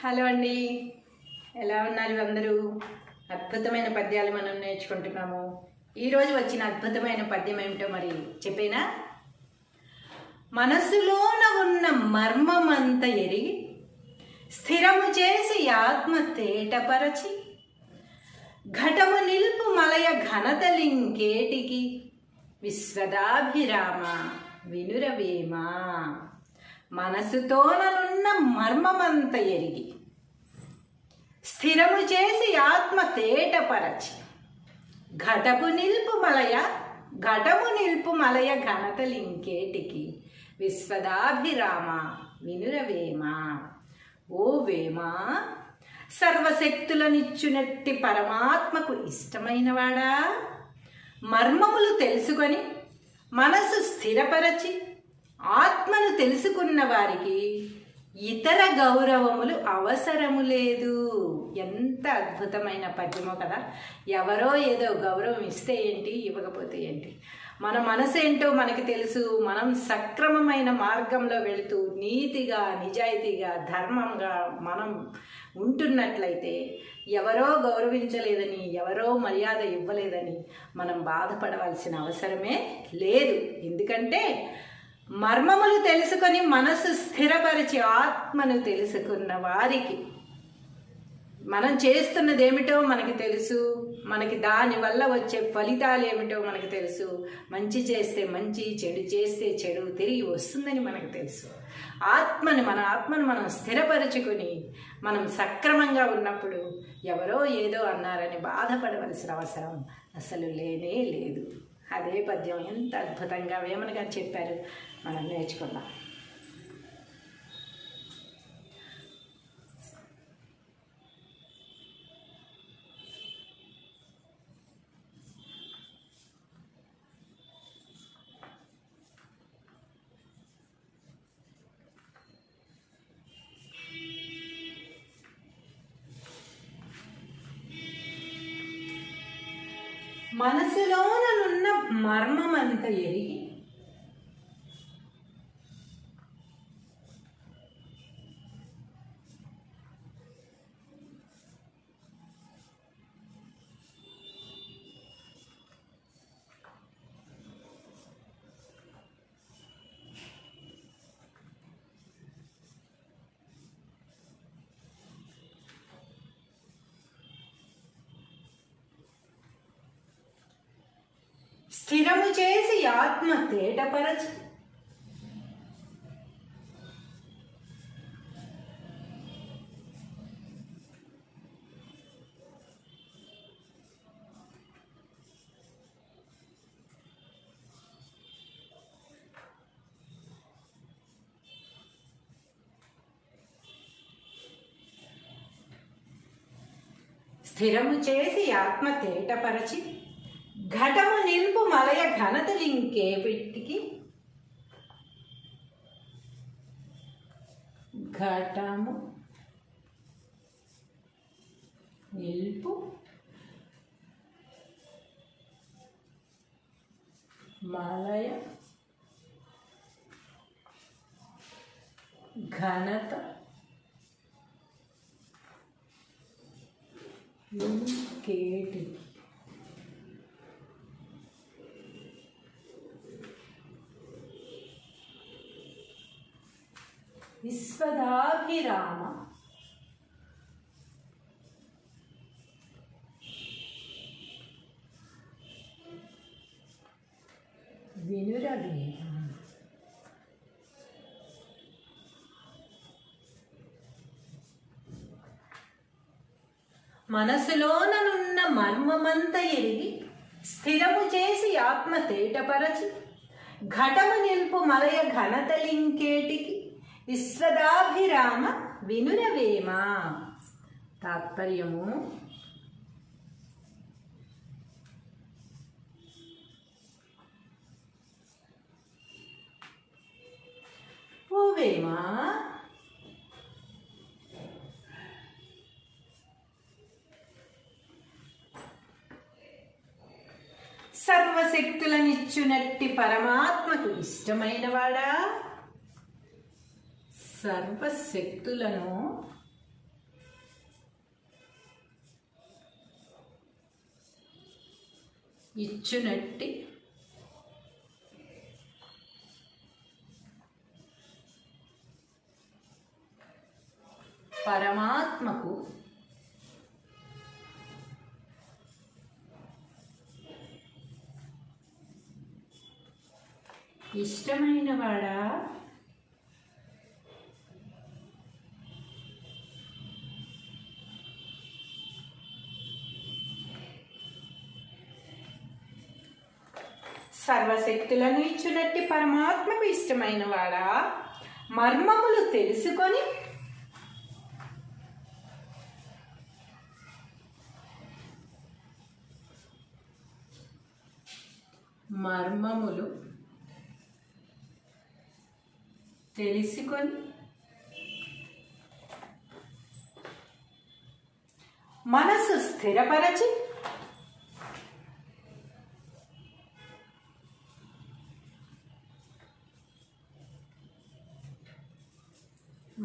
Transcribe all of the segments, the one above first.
Hello అండి, ఎలా ఉన్నారు అందరూ? అద్భుతమైన పద్యాలు మనం నేర్చుకుంటున్నాము. ఈరోజు వచ్చిన అద్భుతమైన పద్యం ఏమిటో మరి చెప్పేనా? మనసులోన ఉన్న మర్మమంత ఎరిగి స్థిరము చేసి ఆత్మ తేటపరచి ఘటము నిల్పు మలయ ఘనతలింకేటికి విశ్వదాభిరామ వినురవేమా. మనసుతోననున్న మర్మమంత ఎరిగి స్థిరము చేసి ఆత్మ తేటపరచి ఘటము నిల్పు మలయ ఘనతలింకేటికి విశ్వదాభిరామ వినురవేమా. ఓ వేమా, సర్వశక్తులనిచ్చునట్టి పరమాత్మకు ఇష్టమైనవాడా, మర్మములు తెలుసుకొని మనసు స్థిరపరచి ఆత్మను తెలుసుకున్న వారికి ఇతర గౌరవములు అవసరము లేదు. ఎంత అద్భుతమైన పద్యమో కదా. ఎవరో ఏదో గౌరవం ఇస్తే ఏంటి, ఇవ్వకపోతే ఏంటి, మన మనసు ఏంటో మనకి తెలుసు. మనం సక్రమమైన మార్గంలో వెళుతూ నీతిగా నిజాయితీగా ధర్మంగా మనం ఉంటున్నట్లయితే ఎవరో గౌరవించలేదని, ఎవరో మర్యాద ఇవ్వలేదని మనం బాధపడవలసిన అవసరమే లేదు. ఎందుకంటే మర్మములు తెలుసుకొని మనసు స్థిరపరిచి ఆత్మను తెలుసుకున్న వారికి మనం చేస్తున్నది ఏమిటో మనకి తెలుసు, మనకి దానివల్ల వచ్చే ఫలితాలు ఏమిటో మనకి తెలుసు. మంచి చేస్తే మంచి, చెడు చేస్తే చెడు తిరిగి వస్తుందని మనకు తెలుసు. మన ఆత్మను మనం స్థిరపరచుకుని మనం సక్రమంగా ఉన్నప్పుడు ఎవరో ఏదో అన్నారని బాధపడవలసిన అవసరం అసలు లేనే లేదు. అదే పద్యం ఎంత అద్భుతంగా వేమన గారు చెప్పారు, మనం నేర్చుకుందాం. మనసులోనున్న మర్మమంత ఎరిగి స్థిరము చేసి ఆత్మ తేటపరచి ఘటము నిల్పు మలయ ఘనతలింకేటికి ఘటము నిల్పు మలయ ఘనత లింకేటికి విశ్వదాభిరామ వినురవేమ. మనసులోననున్న మర్మమంత ఎరిగి స్థిరము చేసి ఆత్మ తేటపరచి ఘటము నిల్పు మలయ ఘనతలింకేటికి విశ్వదాభిరామ వినురవేమ. తాత్పర్యము: ఓ వేమా, సర్వశక్తులనిచ్చునట్టి పరమాత్మకు ఇష్టమైనవాడా, సర్వశక్తులను ఇచ్చునట్టి పరమాత్మకు ఇష్టమైన వాడా సర్వశక్తులను ఇచ్చునట్టి పరమాత్మకు ఇష్టమైన వాడా మర్మములు తెలుసుకొని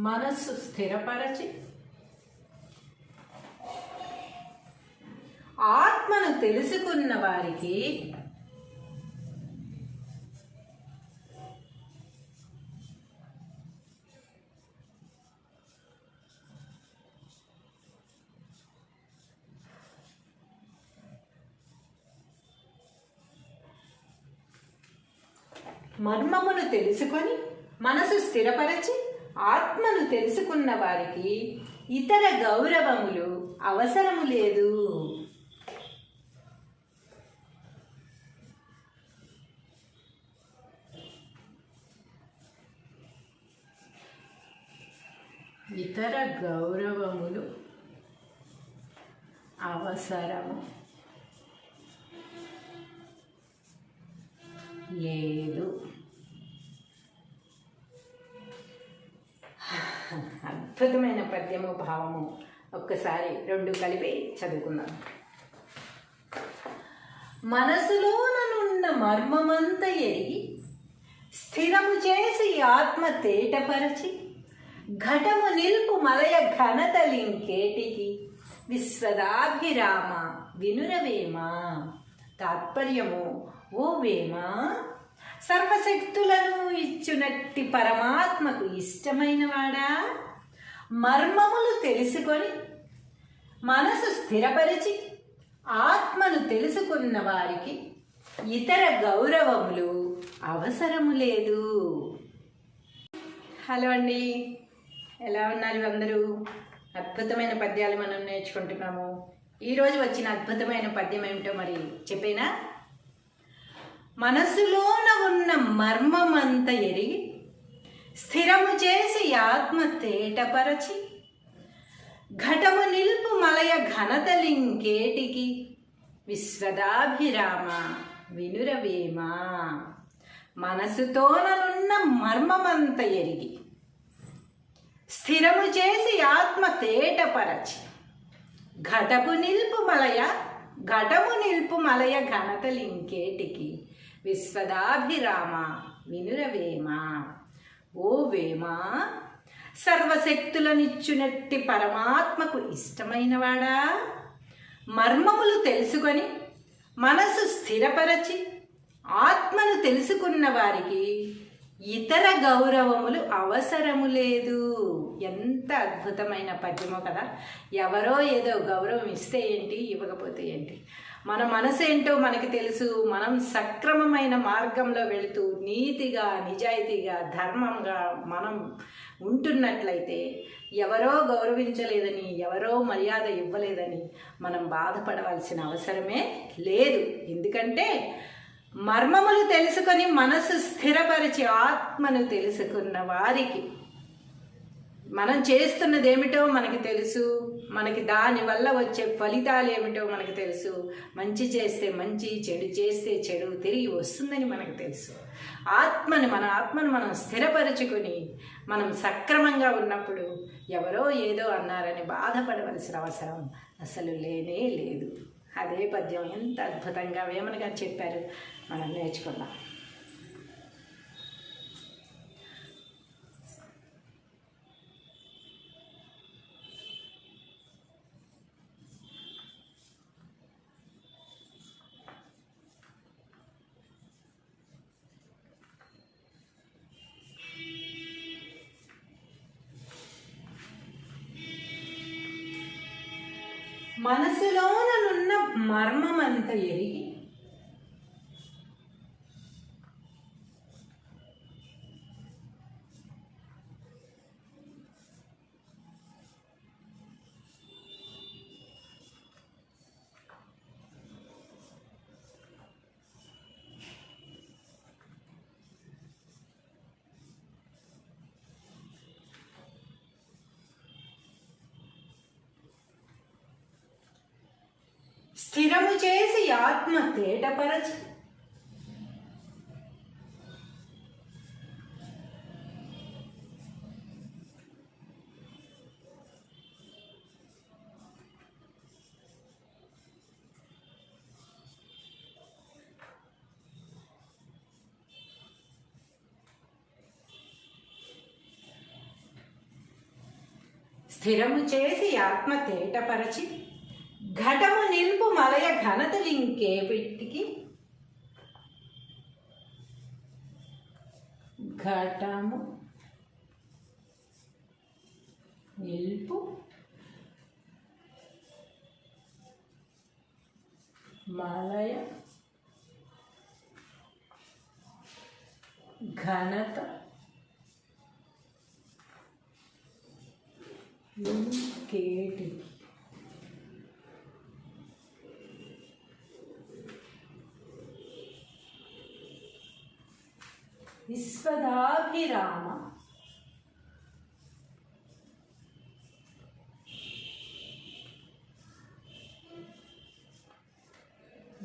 మనసు స్థిరపరచి ఆత్మను తెలుసుకున్న వారికి మర్మమును తెలుసుకొని మనసు స్థిరపరచి ఆత్మను తెలుసుకున్న వారికి ఇతర గౌరవములు అవసరము లేదు. ఇతర గౌరవములు అవసరము లేదు. అద్భుతమైన పద్యము భావము. ఒక్కసారి రెండు కలిపి చదువుకుందాం. మనసులోనున్న మర్మమంత ఎరిగి స్థిరము చేసి ఆత్మ తేటపరచి ఘటము నిల్పు మలయ ఘనతలింకేటికి విశ్వదాభిరామ వినురవేమా. తాత్పర్యము, ఓ వేమ, సర్వశక్తులను ఇచ్చునట్టి పరమాత్మకు ఇష్టమైన వాడా మర్మములు తెలుసుకొని మనసు స్థిరపరిచి ఆత్మను తెలుసుకున్న వారికి ఇతర గౌరవములు అవసరము లేదు. హలో అండి, ఎలా ఉన్నారు అందరూ? అద్భుతమైన పద్యాలు మనం నేర్చుకుంటున్నాము. ఈరోజు వచ్చిన అద్భుతమైన పద్యం ఏమిటో మరి చెప్పేనా? మనసులోన ఉన్న మర్మమంత ఎరిగి స్థిరము చేసి ఆత్మ తేటపరచి ఘటము నిల్పు మలయ ఘనతలింకేటికి విశ్వదాభిరామ వినురవేమా. మనసుతోననున్న మర్మమంత ఎరిగి స్థిరము చేసి ఆత్మ తేటపరచి ఘటము నిల్పు మలయ ఘనతలింకేటికి విశ్వదాభిరామ వినురవేమా. ఓ వేమా, సర్వశక్తులనిచ్చునట్టి పరమాత్మకు ఇష్టమైన వాడా మర్మములు తెలుసుకొని మనసు స్థిరపరచి ఆత్మను తెలుసుకున్న వారికి ఇతర గౌరవములు అవసరము లేదు. ఎంత అద్భుతమైన పద్యమో కదా. ఎవరో ఏదో గౌరవం ఇస్తే ఏంటి, ఇవ్వకపోతే ఏంటి, మన మనసు ఏంటో మనకి తెలుసు. మనం సక్రమమైన మార్గంలో వెళుతూ నీతిగా నిజాయితీగా ధర్మంగా మనం ఉంటున్నట్లయితే ఎవరో గౌరవించలేదని, ఎవరో మర్యాద ఇవ్వలేదని మనం బాధపడవలసిన అవసరమే లేదు. ఎందుకంటే మర్మములు తెలుసుకొని మనసు స్థిరపరిచి ఆత్మను తెలుసుకున్న వారికి మనం చేస్తున్నది ఏమిటో మనకి తెలుసు, మనకి దానివల్ల వచ్చే ఫలితాలు ఏమిటో మనకు తెలుసు. మంచి చేస్తే మంచి, చెడు చేస్తే చెడు తిరిగి వస్తుందని మనకు తెలుసు. మన ఆత్మను మనం స్థిరపరచుకొని మనం సక్రమంగా ఉన్నప్పుడు ఎవరో ఏదో అన్నారని బాధపడవలసిన అవసరం అసలు లేనే లేదు. అదే పద్యం ఎంత అద్భుతంగా వేమన గారు చెప్పారు, మనం నేర్చుకుందాం. మనసులోనున్న మర్మమంత ఎరిగి స్థిరము చేసి ఆత్మ తేటపరచి స్థిరము చేసి ఆత్మ తేటపరచి ఘటము నిల్పు మలయ ఘనతలింకే పెట్టికి ఘటము నిల్పు మలయ ఘనత లింకేటికి విశ్వదాభిరామ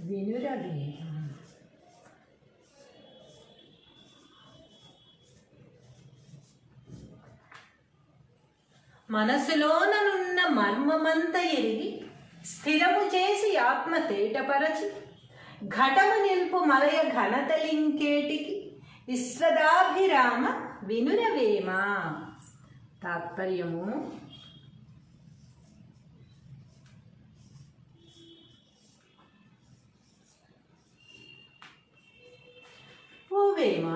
వినురవేమ మనసులోనున్న మర్మమంత ఎరిగి స్థిరము చేసి ఆత్మ తేటపరచి ఘటము నిల్పు మలయ ఘనతలింకేటికి విశ్వదాభిరామ వినురవేమ. తాత్పర్యము: ఓ వేమ,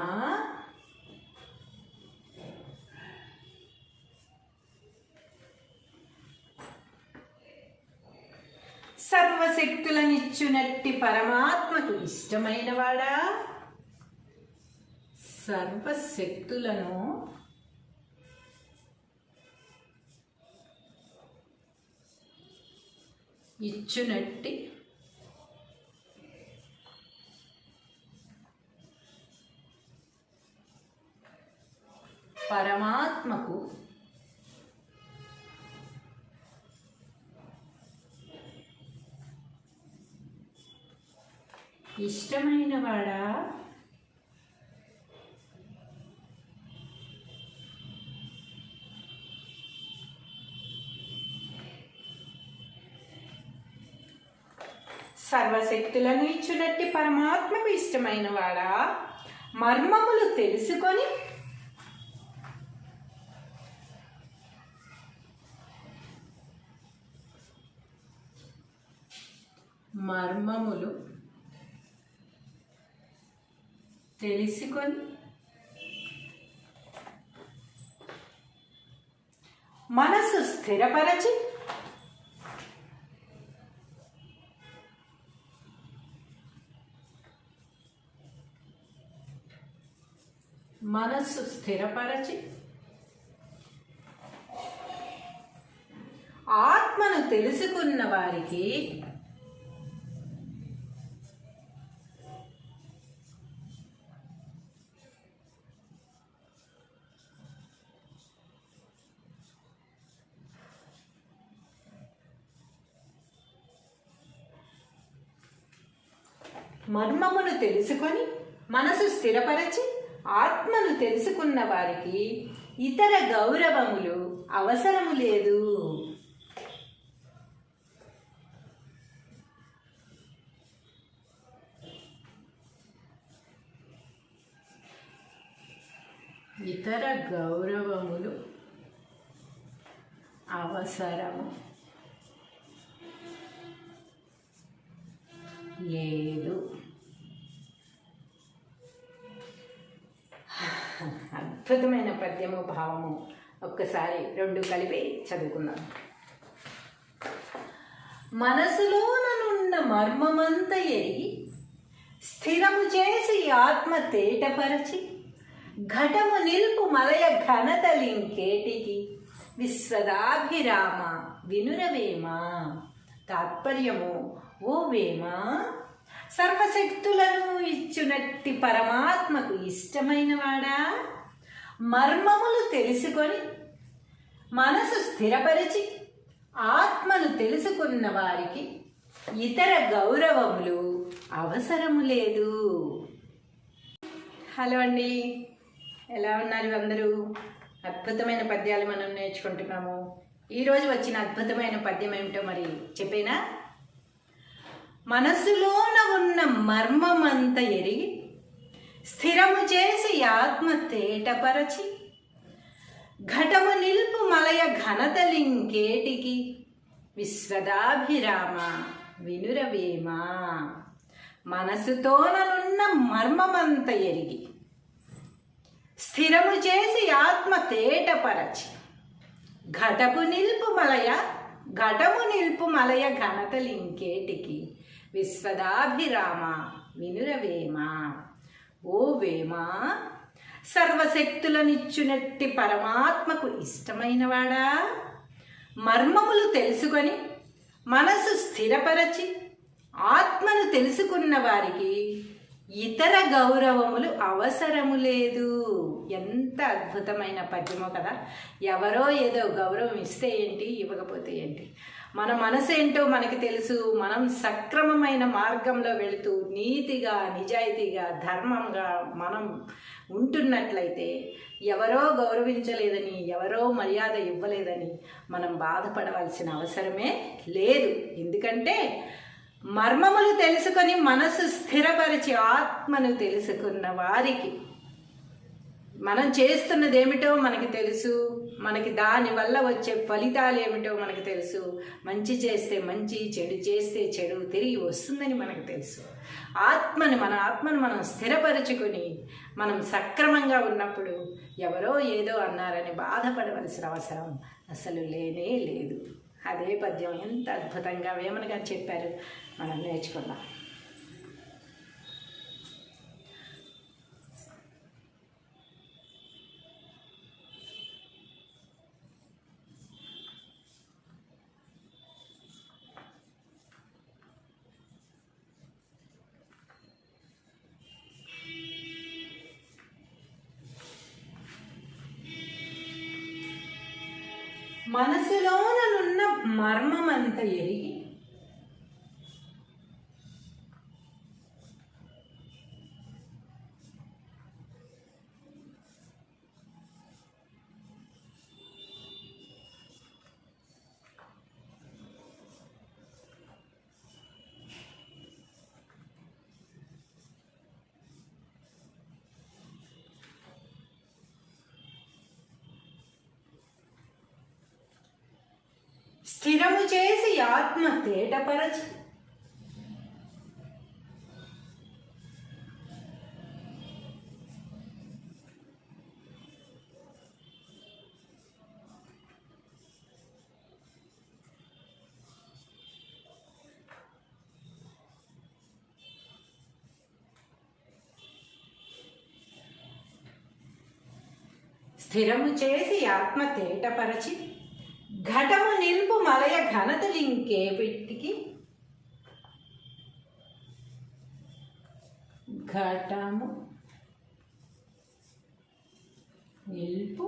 సర్వశక్తులనిచ్చునట్టి పరమాత్మకు ఇష్టమైనవాడా, సర్వశక్తులను ఇచ్చునట్టి పరమాత్మకు ఇష్టమైనవాడా, సర్వశక్తులను ఇచ్చునట్టి పరమాత్మకు ఇష్టమైనవాడా, మర్మములు తెలుసుకొని మనసు స్థిరపరచి ఆత్మను తెలుసుకున్న వారికి మర్మమును తెలుసుకొని మనసు స్థిరపరచి ఆత్మను తెలుసుకున్న వారికి ఇతర గౌరవములు అవసరము లేదు. ఇతర గౌరవములు అవసరము లేదు. అద్భుతమైన పద్యము, భావము. ఒక్కసారి రెండు కలిపి చదువుకుందాం. మనసులోనున్న మర్మమంత ఎరిగి స్థిరము చేసి ఆత్మ తేటపరచి ఘటము నిల్పు మలయ ఘనతలింకేటికి విశ్వదాభిరామ వినురవేమా. తాత్పర్యము: ఓ వేమా, సర్వశక్తులను ఇచ్చునట్టి పరమాత్మకు ఇష్టమైనవాడా, మర్మములు తెలుసుకొని మనసు స్థిరపరిచి ఆత్మను తెలుసుకున్న వారికి ఇతర గౌరవములు అవసరము లేదు. హలో అండి, ఎలా ఉన్నారు అందరూ? అద్భుతమైన పద్యాలు మనం నేర్చుకుంటున్నాము. ఈరోజు వచ్చిన అద్భుతమైన పద్యం ఏమిటో మరి చెప్పేనా? మనసులోన ఉన్న మర్మమంత ఎరిగి స్థిరము చేసి ఆత్మ తేటపరచి ఘటము నిల్పు మలయ ఘనతలింకేటికి విశ్వదాభిరామ వినురవేమా. మనసుతోననున్న మర్మమంత ఎరిగి స్థిరము చేసి ఆత్మ తేటపరచి ఘటము నిల్పు మలయ ఘనతలింకేటికి విశ్వదాభిరామ వినురవేమా. ఓ వేమా, సర్వశక్తులనిచ్చునట్టి పరమాత్మకు ఇష్టమైనవాడా, మర్మములు తెలుసుకొని మనసు స్థిరపరచి ఆత్మను తెలుసుకున్న వారికి ఇతర గౌరవములు అవసరము లేదు. ఎంత అద్భుతమైన పద్యమో కదా! ఎవరో ఏదో గౌరవం ఇస్తే ఏంటి, ఇవ్వకపోతే ఏంటి? మన మనసు ఏంటో మనకి తెలుసు. మనం సక్రమమైన మార్గంలో వెళుతూ నీతిగా, నిజాయితీగా, ధర్మంగా మనం ఉంటున్నట్లయితే ఎవరో గౌరవించలేదని, ఎవరో మర్యాద ఇవ్వలేదని మనం బాధపడవలసిన అవసరమే లేదు. ఎందుకంటే మర్మములు తెలుసుకొని మనసు స్థిరపరిచి ఆత్మను తెలుసుకున్న వారికి మనం చేస్తున్నది ఏమిటో మనకి తెలుసు. మనకి దానివల్ల వచ్చే ఫలితాలు ఏమిటో మనకు తెలుసు. మంచి చేస్తే మంచి, చెడు చేస్తే చెడు తిరిగి వస్తుందని మనకు తెలుసు. మన ఆత్మను మనం స్థిరపరచుకొని మనం సక్రమంగా ఉన్నప్పుడు ఎవరో ఏదో అన్నారని బాధపడవలసిన అవసరం అసలు లేనే లేదు. అదే పద్యం ఎంత అద్భుతంగా వేమన గారు చెప్పారు, మనం నేర్చుకుందాం. మనసులోనున్న మర్మమంత ఎరిగి స్థిరము చేసి ఆత్మ తేటపరచి ఘటము నిల్పు మలయ ఘనతలింకేటికి ఘటము నిల్పు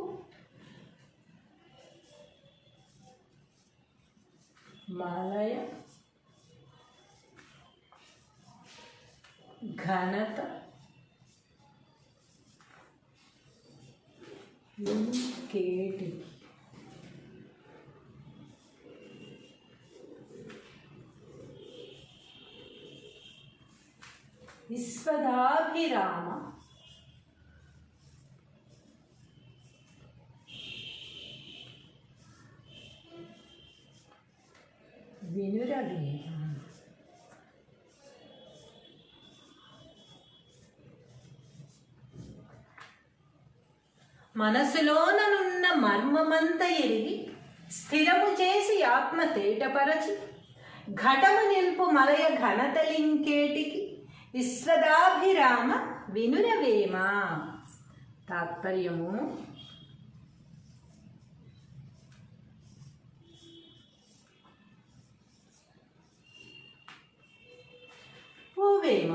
మలయ ఘనత లింకేటికి విశ్వదాభిరామ వినురవేమ. మనసులోనున్న మర్మమంత ఎరిగి స్థిరము చేసి ఆత్మ తేటపరచి ఘటము నిల్పు మలయ ఘనతలింకేటికి విశ్వదాభిరామ వినురవేమ. తాత్పర్యము: ఓ వేమ,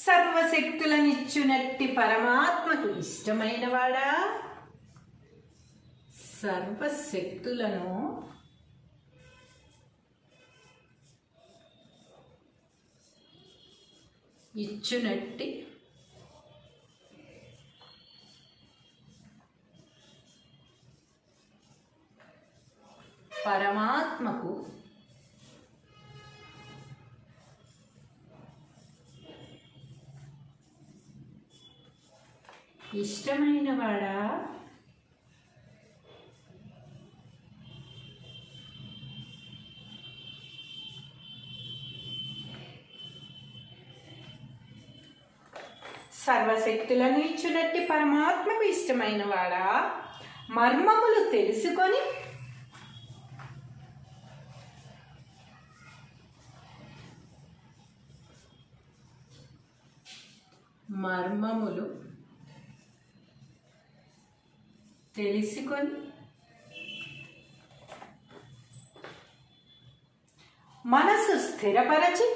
సర్వశక్తులనిచ్చునట్టి పరమాత్మకు ఇష్టమైన వాడా, సర్వశక్తులను ఇచ్చునట్టి పరమాత్మకు ఇష్టమైన వాడా, సర్వశక్తులను ఇచ్చునట్టి పరమాత్మకు ఇష్టమైన వాడా, మర్మములు తెలుసుకొని మనసు స్థిరపరచి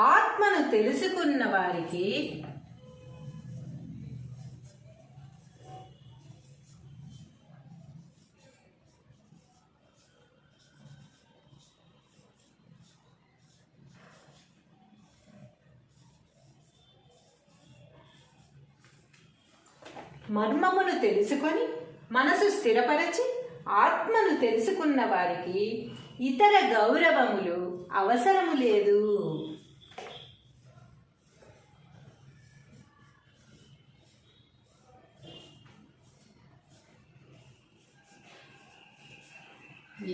ఆత్మను తెలుసుకున్న వారికి మర్మమును తెలుసుకొని మనసు స్థిరపరచి ఆత్మను తెలుసుకున్న వారికి ఇతర గౌరవములు అవసరము లేదు.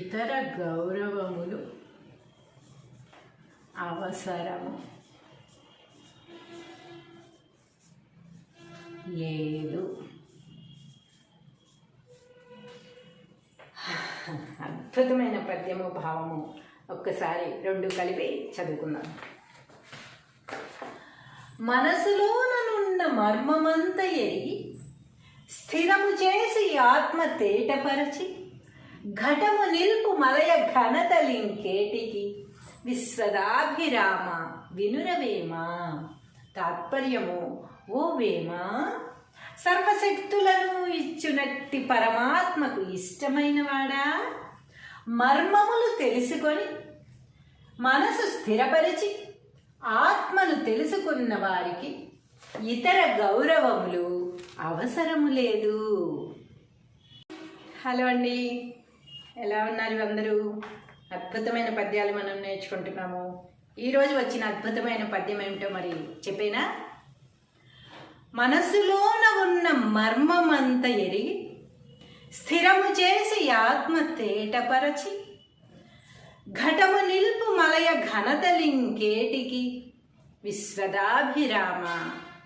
ఇతర గౌరవములు అవసరము లేదు. అద్భుతమైన పద్యము, భావము. ఒక్కసారి రెండు కలిపి చదువుకుందాం. మనసులోనున్న మర్మమంత ఎరిగి స్థిరము చేసి ఆత్మ తేటపరచి ఘటము నిల్పు మలయ ఘనతలింకేటికి విశ్వదాభిరామ వినురవేమ. తాత్పర్యము: ఓ వేమ, సర్వశక్తులను ఇచ్చునట్టి పరమాత్మకు ఇష్టమైన వాడా, మర్మములు తెలుసుకొని మనసు స్థిరపరిచి ఆత్మను తెలుసుకున్న వారికి ఇతర గౌరవములు అవసరము లేదు. హలో అండి, ఎలా ఉన్నారు అందరూ? అద్భుతమైన పద్యాలు మనం నేర్చుకుంటున్నాము. ఈరోజు వచ్చిన అద్భుతమైన పద్యం ఏమిటో మరి చెప్పేనా? మనసులోన ఉన్న మర్మమంత ఎరిగి స్థిరము చేసి ఆత్మ తేటపరచి ఘటము నిల్పు మలయ ఘనతలింకేటికి విశ్వదాభిరామ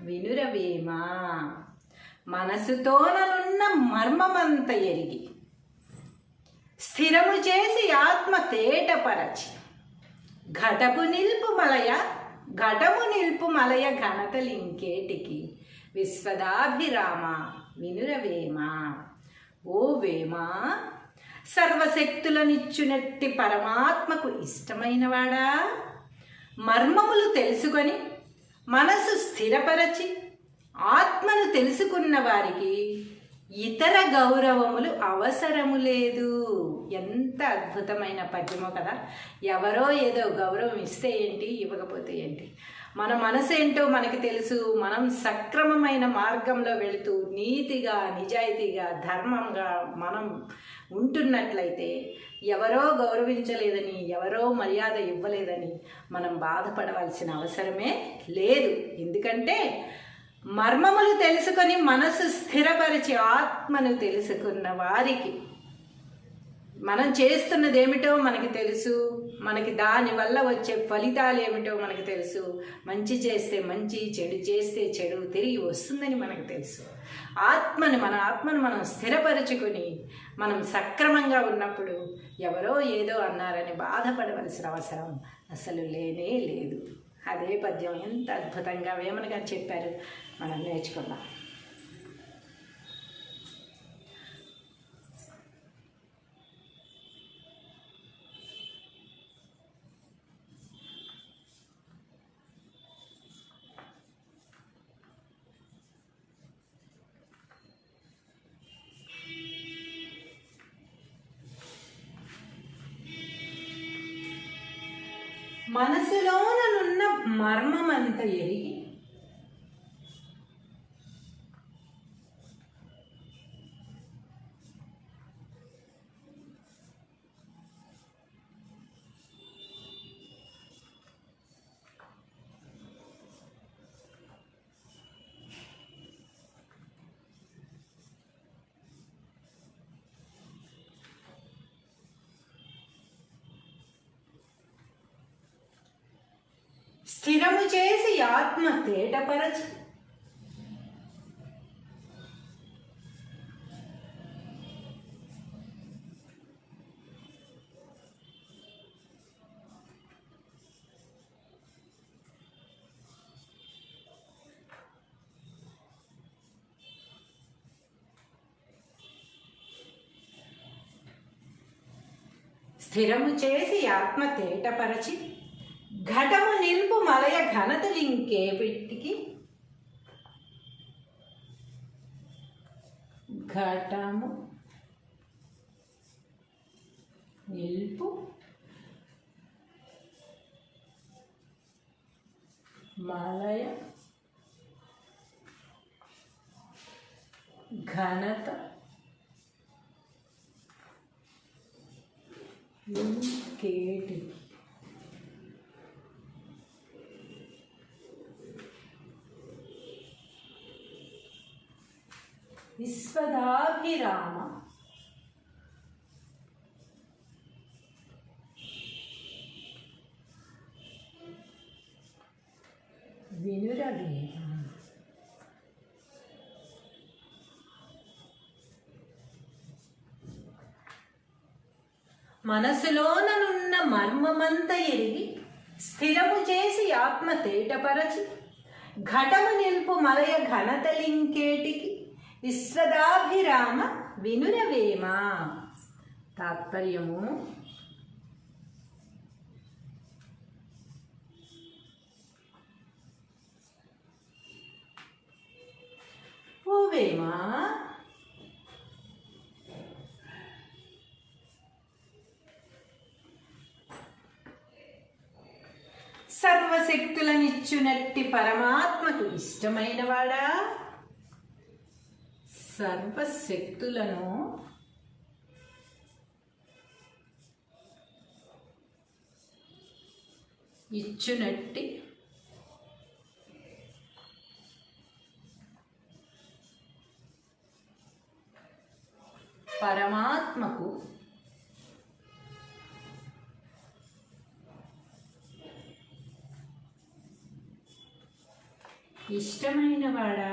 వినురవేమ. మనసుతోననున్న మర్మమంత ఎరిగి స్థిరము చేసి ఆత్మ తేటపరచి ఘటము నిల్పు మలయ ఘనతలింకేటికి విశ్వదాభిరామ వినురవేమ. ఓ వేమ, సర్వశక్తులనిచ్చునట్టి పరమాత్మకు ఇష్టమైన వాడా, మర్మములు తెలుసుకొని మనసు స్థిరపరచి ఆత్మను తెలుసుకున్న వారికి ఇతర గౌరవములు అవసరము లేదు. ఎంత అద్భుతమైన పద్యమో కదా! ఎవరో ఏదో గౌరవం ఇస్తే ఏంటి, ఇవ్వకపోతే ఏంటి? మన మనసు ఏంటో మనకి తెలుసు. మనం సక్రమమైన మార్గంలో వెళుతూ నీతిగా, నిజాయితీగా, ధర్మంగా మనం ఉంటున్నట్లయితే ఎవరో గౌరవించలేదని, ఎవరో మర్యాద ఇవ్వలేదని మనం బాధపడవలసిన అవసరమే లేదు. ఎందుకంటే మర్మములు తెలుసుకొని మనసు స్థిరపరిచి ఆత్మను తెలుసుకున్న వారికి మనం చేస్తున్నది ఏమిటో మనకి తెలుసు, మనకి దానివల్ల వచ్చే ఫలితాలు ఏమిటో మనకు తెలుసు. మంచి చేస్తే మంచి, చెడు చేస్తే చెడు తిరిగి వస్తుందని మనకు తెలుసు. మన ఆత్మను మనం స్థిరపరచుకొని మనం సక్రమంగా ఉన్నప్పుడు ఎవరో ఏదో అన్నారని బాధపడవలసిన అవసరం అసలు లేనే లేదు. అదే పద్యం ఎంత అద్భుతంగా వేమన గారు చెప్పారు, మనం నేర్చుకుందాం. మనసులోనున్న మర్మమంత ఎరిగి స్థిరము చేసి ఆత్మ తేటపరచి ఆత్మ తేటపరచి ఘటము నిల్పు మలయ ఘనతలింకే పెట్టికి ఘటము నిల్పు మలయ ఘనత లింకేటి విశ్వదాభిరామ వినురవేమ. మనసులోనున్న మర్మమంత ఎరిగి స్థిరము చేసి ఆత్మ తేటపరచి ఘటము నిల్పు మలయ ఘనతలింకేటికి విశ్వదాభిరామ వినురవేమ. తాత్పర్యము: ఓ వేమ, సర్వశక్తులనిచ్చునట్టి పరమాత్మకు ఇష్టమైన వాడా, సర్వశక్తులను ఇచ్చునట్టి పరమాత్మకు ఇష్టమైన వాడా,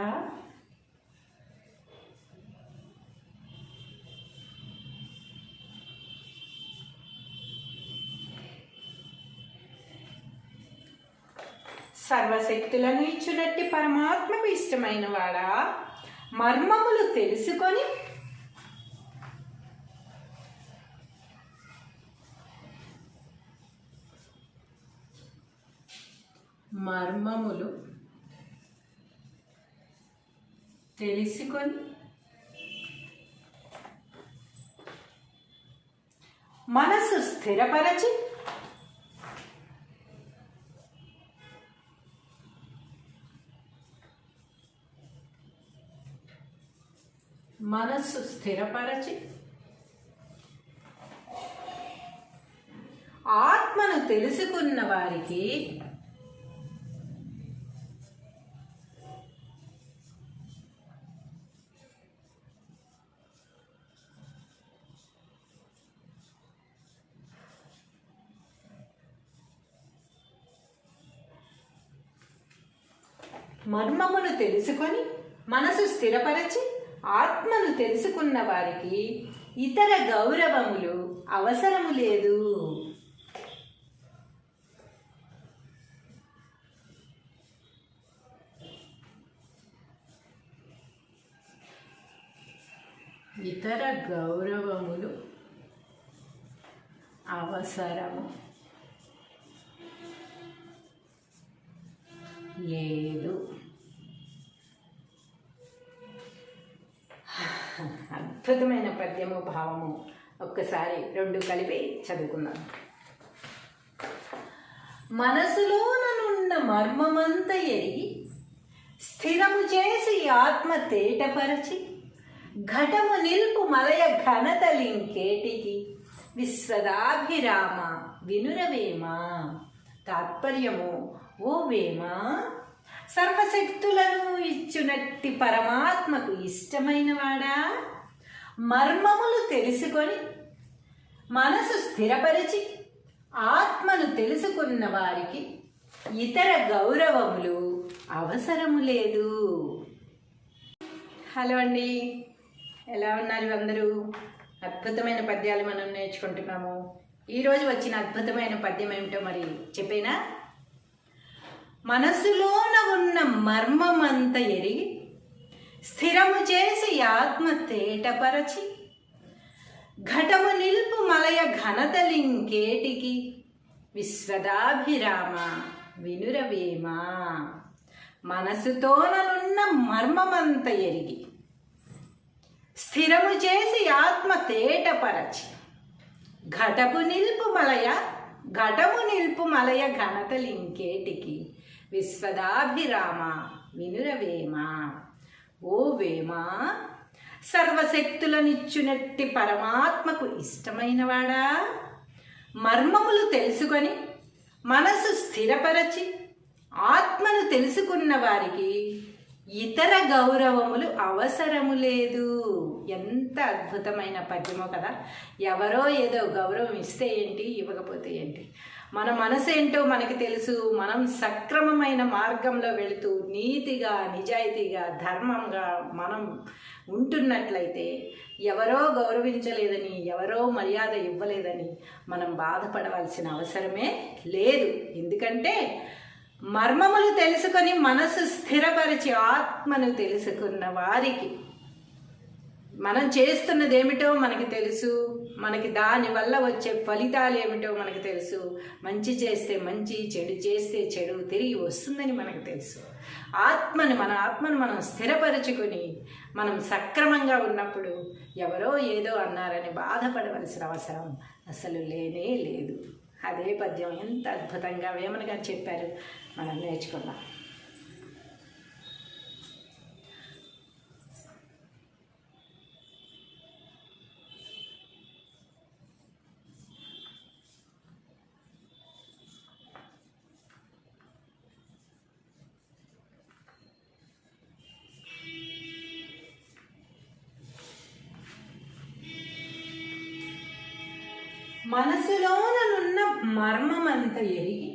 సర్వశక్తులను ఇచ్చునట్టి పరమాత్మకు ఇష్టమైన వాడా, మర్మములు తెలుసుకొని మనసు స్థిరపరచి ఆత్మను తెలుసుకున్న వారికి మర్మమును తెలుసుకొని మనసు స్థిరపరచి ఆత్మను తెలుసుకున్న వారికి ఇతర గౌరవములు అవసరము లేదు. ఇతర గౌరవములు అవసరము లేదు. అద్భుతమైన పద్యము, భావము. ఒక్కసారి రెండు కలిపి చదువుకుందాం. మనసులోనున్న మర్మమంత ఎరిగి స్థిరము చేసి ఆత్మ తేటపరచి ఘటము నిల్పు మలయ ఘనతలింకేటికి విశ్వదాభిరామ వినురవేమా. తాత్పర్యము: ఓ వేమ, సర్వశక్తులను ఇచ్చునట్టి పరమాత్మకు ఇష్టమైనవాడా, మర్మములు తెలుసుకొని మనసు స్థిరపరిచి ఆత్మను తెలుసుకున్న వారికి ఇతర గౌరవములు అవసరము లేదు. హలో అండి, ఎలా ఉన్నారు అందరూ? అద్భుతమైన పద్యాలు మనం నేర్చుకుంటున్నాము. ఈరోజు వచ్చిన అద్భుతమైన పద్యం ఏమిటో మరి చెప్పేనా? మనసులోన ఉన్న మర్మమంత ఎరిగి స్థిరము చేసి ఆత్మ తేటపరచి ఘటము నిల్పు మలయ ఘనతలింకేటికి విశ్వదాభిరామ వినురవేమా. మనసుతోననున్న మర్మమంత ఎరిగి స్థిరము చేసి ఆత్మ తేటపరచి ఘటము నిల్పు మలయ ఘనతలింకేటికి విశ్వదాభిరామ వినురవేమా. ఓ వేమ, సర్వశక్తులనిచ్చునట్టి పరమాత్మకు ఇష్టమైనవాడా, మర్మములు తెలుసుకొని మనసు స్థిరపరచి ఆత్మను తెలుసుకున్న వారికి ఇతర గౌరవములు అవసరము లేదు. ఎంత అద్భుతమైన పద్యమో కదా. ఎవరో ఏదో గౌరవం ఇస్తే ఏంటి, ఇవ్వకపోతే ఏంటి, మన మనసు ఏంటో మనకి తెలుసు. మనం సక్రమమైన మార్గంలో వెళుతూ నీతిగా, నిజాయితీగా, ధర్మంగా మనం ఉంటున్నట్లయితే ఎవరో గౌరవించలేదని, ఎవరో మర్యాద ఇవ్వలేదని మనం బాధపడవలసిన అవసరమే లేదు. ఎందుకంటే మర్మములు తెలుసుకొని మనసు స్థిరపరిచి ఆత్మను తెలుసుకున్న వారికి మనం చేస్తున్నది ఏమిటో మనకి తెలుసు, మనకి దానివల్ల వచ్చే ఫలితాలు ఏమిటో మనకి తెలుసు. మంచి చేస్తే మంచి, చెడు చేస్తే చెడు తిరిగి వస్తుందని మనకు తెలుసు. మన ఆత్మను మనం స్థిరపరచుకొని మనం సక్రమంగా ఉన్నప్పుడు ఎవరో ఏదో అన్నారని బాధపడవలసిన అవసరం అసలు లేనే లేదు. అదే పద్యం ఎంత అద్భుతంగా వేమన గారు చెప్పారు, మనం నేర్చుకుందాం. మనసులోనున్న మర్మమంత ఎరిగి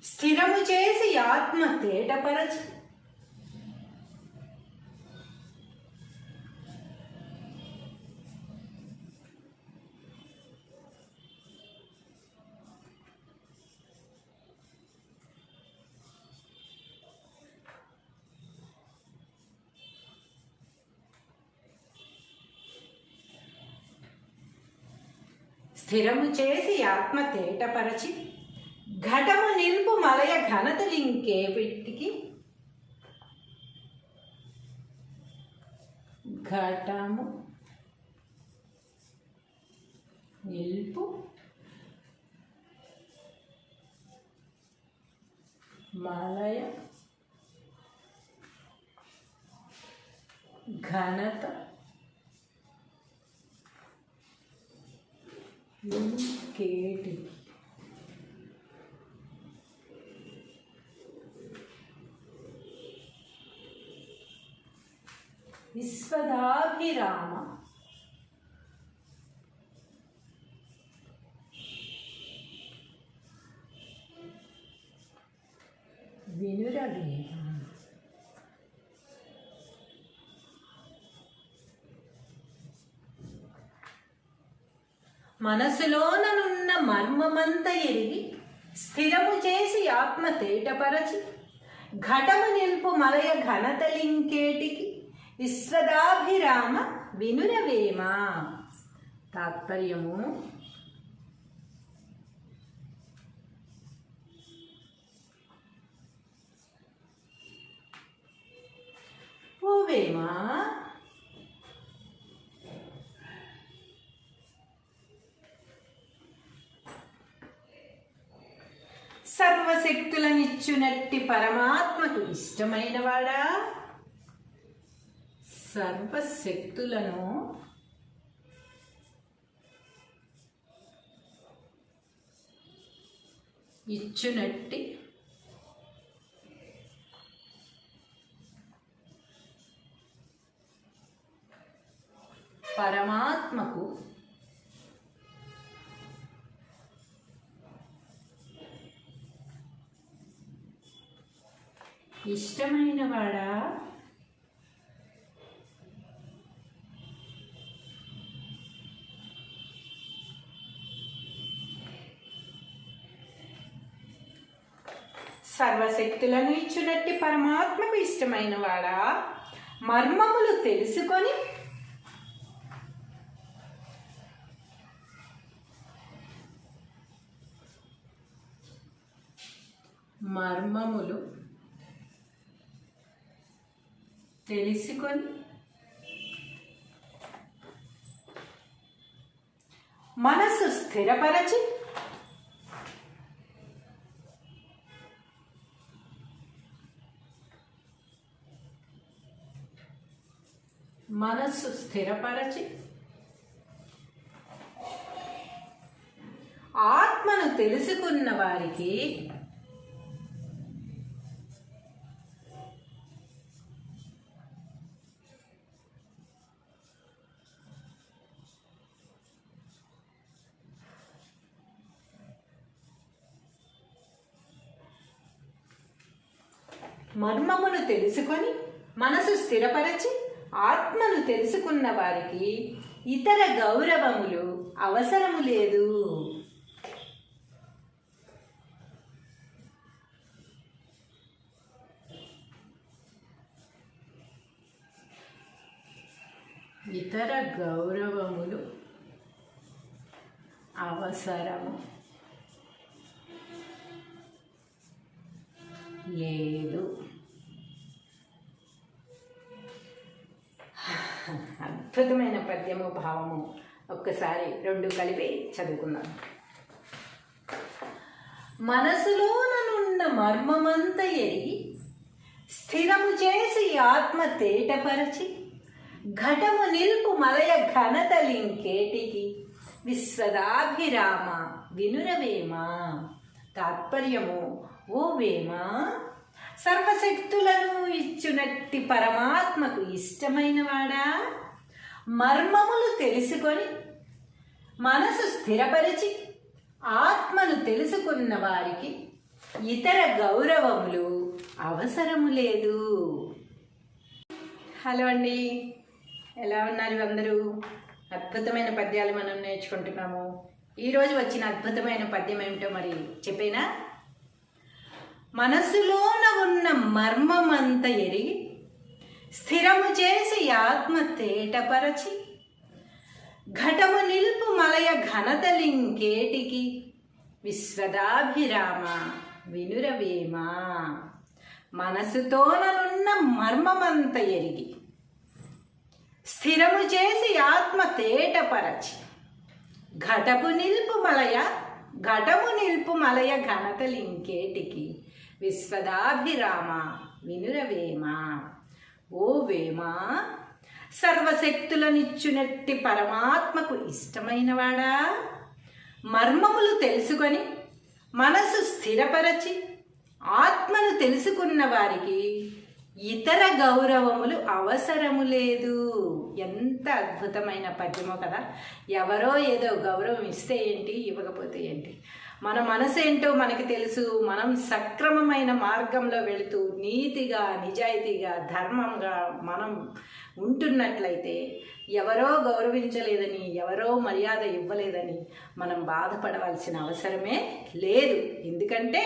స్థిరము చేసి ఆత్మ తేటపరచి ఘటము నిల్పు మలయ ఘనతలింకేటికి ఘటము నిల్పు మలయ ఘనత లింకేటికి విశ్వదాభిరామ వినురవేమ మనసులోననున్న మర్మమంత ఎరిగి స్థిరము చేసి ఆత్మ తేటపరచి ఘటము నిల్పు మలయ ఘనతలింకేటికి విశ్వదాభిరామ వినురవేమ. తాత్పర్యము: ఓ వేమ, సర్వశక్తులనిచ్చునట్టి పరమాత్మకు ఇష్టమైన వాడా, సర్వశక్తులను ఇచ్చునట్టి పరమాత్మకు ఇష్టమైన వాడా, సర్వశక్తులను ఇచ్చునట్టి పరమాత్మకు ఇష్టమైన వాడా, మర్మములు తెలుసుకొని మనసు స్థిరపరచి ఆత్మను తెలుసుకున్న వారికి మర్మమును తెలుసుకొని మనసు స్థిరపరచి ఆత్మను తెలుసుకున్న వారికి ఇతర గౌరవములు అవసరము లేదు. ఇతర గౌరవములు అవసరము లేదు. అద్భుతమైన పద్యము, భావము. ఒక్కసారి రెండు కలిపి చదువుకుందాం. మనసులోనున్న మర్మమంత ఎరిగి స్థిరము చేసి ఆత్మ తేటపరచి ఘటము నిల్పు మలయ ఘనతలింకేటికి విశ్వదాభిరామ వినురవేమ. తాత్పర్యము: ఓ వేమ, సర్వశక్తులను ఇచ్చునట్టి పరమాత్మకు ఇష్టమైన వాడా, మర్మములు తెలుసుకొని మనసు స్థిరపరిచి ఆత్మను తెలుసుకున్న వారికి ఇతర గౌరవములు అవసరము లేదు. హలో అండి, ఎలా ఉన్నారు అందరూ? అద్భుతమైన పద్యాలు మనం నేర్చుకుంటున్నాము. ఈరోజు వచ్చిన అద్భుతమైన పద్యం ఏమిటో మరి చెప్పేనా? మనసులోన ఉన్న మర్మమంత ఎరిగి స్థిరము చేసి ఆత్మ తేటపరచి ఘటము నిల్పు మలయ ఘనతలింకేటికి విశ్వదాభిరామ వినురవేమ. మనసుతోననున్న మర్మమంత ఎరిగి స్థిరము చేసి ఆత్మ తేటపరచి ఘటము నిల్పు మలయ ఘనతలింకేటికి విశ్వదాభిరామ వినురవేమ. ఓ వేమ, సర్వశక్తులనిచ్చునట్టి పరమాత్మకు ఇష్టమైనవాడా, మర్మములు తెలుసుకొని మనసు స్థిరపరచి ఆత్మను తెలుసుకున్న వారికి ఇతర గౌరవములు అవసరము లేదు. ఎంత అద్భుతమైన పద్యమో కదా. ఎవరో ఏదో గౌరవం ఇస్తే ఏంటి, ఇవ్వకపోతే ఏంటి, మన మనసు ఏంటో మనకి తెలుసు. మనం సక్రమమైన మార్గంలో వెళుతూ నీతిగా, నిజాయితీగా, ధర్మంగా మనం ఉంటున్నట్లయితే ఎవరో గౌరవించలేదని, ఎవరో మర్యాద ఇవ్వలేదని మనం బాధపడవలసిన అవసరమే లేదు. ఎందుకంటే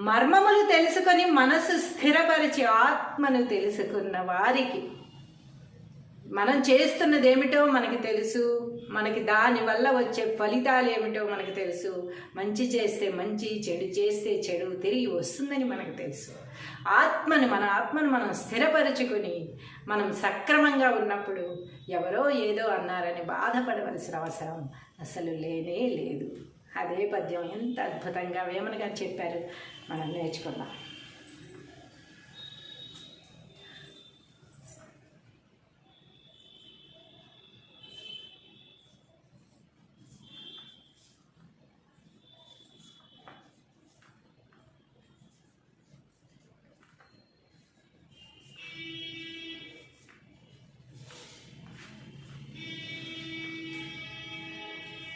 మర్మములు తెలుసుకొని మనసు స్థిరపరిచి ఆత్మను తెలుసుకున్న వారికి మనం చేస్తున్నది ఏమిటో మనకి తెలుసు. మనకి దానివల్ల వచ్చే ఫలితాలు ఏమిటో మనకు తెలుసు. మంచి చేస్తే మంచి, చెడు చేస్తే చెడు తిరిగి వస్తుందని మనకు తెలుసు. మన ఆత్మను మనం స్థిరపరచుకొని మనం సక్రమంగా ఉన్నప్పుడు ఎవరో ఏదో అన్నారని బాధపడవలసిన అవసరం అసలు లేనే లేదు. అదే పద్యం ఎంత అద్భుతంగా వేమన గారు చెప్పారు, మనం నేర్చుకుందాం.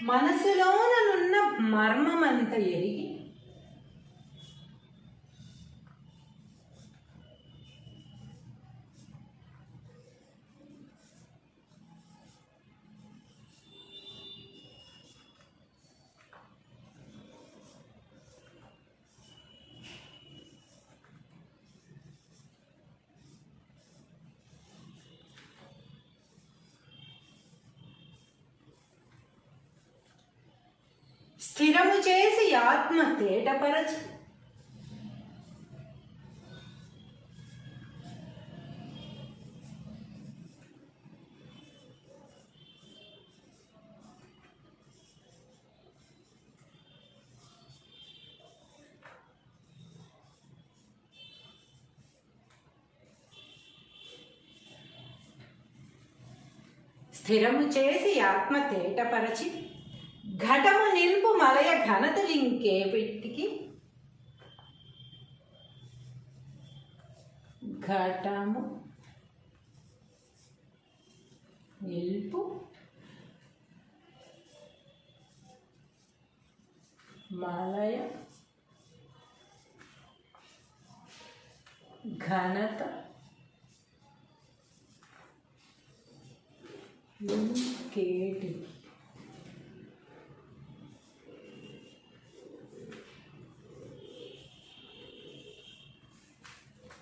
మనసులోనున్న మర్మమంత ఎరిగి స్థిరము చేసి ఆత్మ తేటపరచి ఆత్మ తేటపరచి ఘటము నిల్పు మలయ ఘనతలింకే పెట్టికి, ఘటము నిల్పు మలయ ఘనత లింకేటి,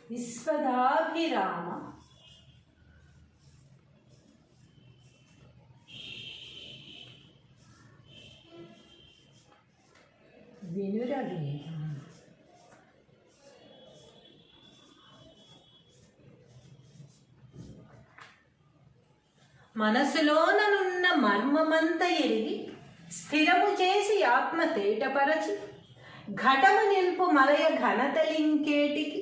విశ్వదాభిరామ వినురవేమ. మనసులోనున్న మర్మమంత ఎరిగి స్థిరము చేసి ఆత్మ తేటపరచి ఘటము నిల్పు మలయ ఘనతలింకేటికి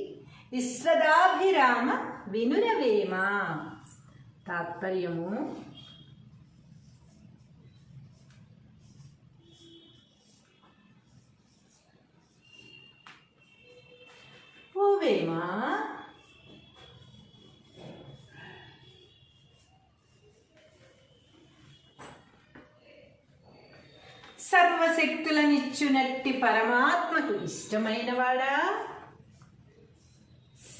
విశ్వదాభిరామ వినురవేమ. తాత్పర్యము, ఓ వేమ, సర్వశక్తులనిచ్చునట్టి పరమాత్మకు ఇష్టమైనవాడా,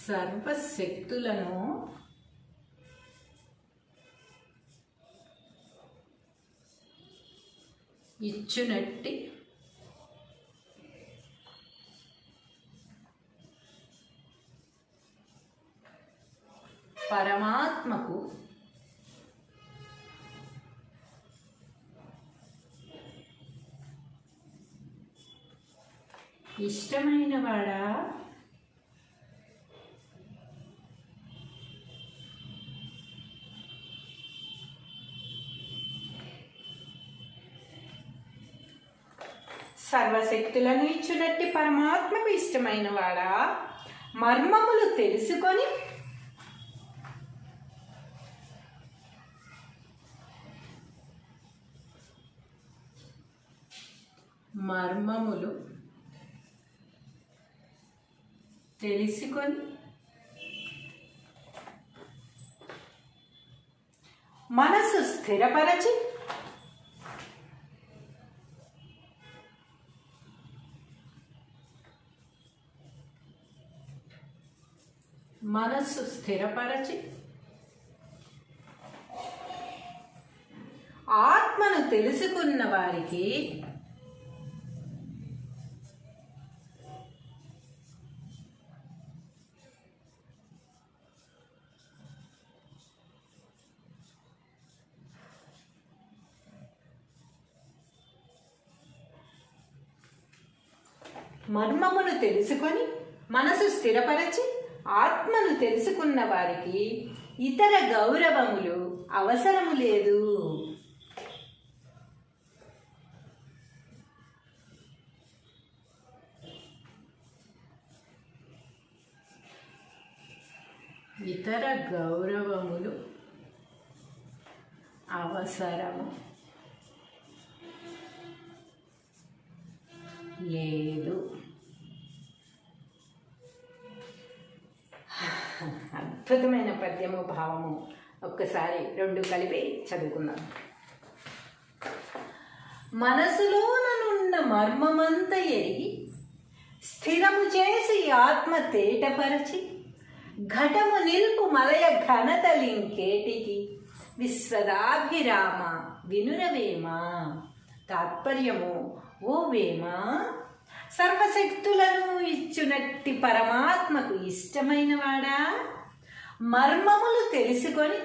సర్వశక్తులను ఇచ్చునట్టి పరమాత్మకు ఇష్టమైనవాడా, సర్వశక్తులను ఇచ్చునట్టి పరమాత్మకు ఇష్టమైనవాడా, మర్మములు తెలుసుకొని మర్మములు తెలుసుకొని మనసు స్థిరపరచి ఆత్మను తెలుసుకున్న వారికి మర్మమును తెలుసుకొని మనసు స్థిరపరచి ఆత్మను తెలుసుకున్న వారికి ఇతర గౌరవములు అవసరము లేదు. ఇతర గౌరవములు అవసరము లేదు. అద్భుతమైన పద్యము, భావము. ఒక్కసారి రెండు కలిపి చదువుకుందాం. మనసులోనున్న మర్మమంత ఎరిగి స్థిరము చేసి ఆత్మ తేటపరచి ఘటము నిల్పు మలయ ఘనతలింకేటికి విశ్వదాభిరామ వినురవేమా. తాత్పర్యము, ఓ వేమ, సర్వశక్తులను ఇచ్చునట్టి పరమాత్మకు ఇష్టమైనవాడా, మర్మములు తెలుసుకొని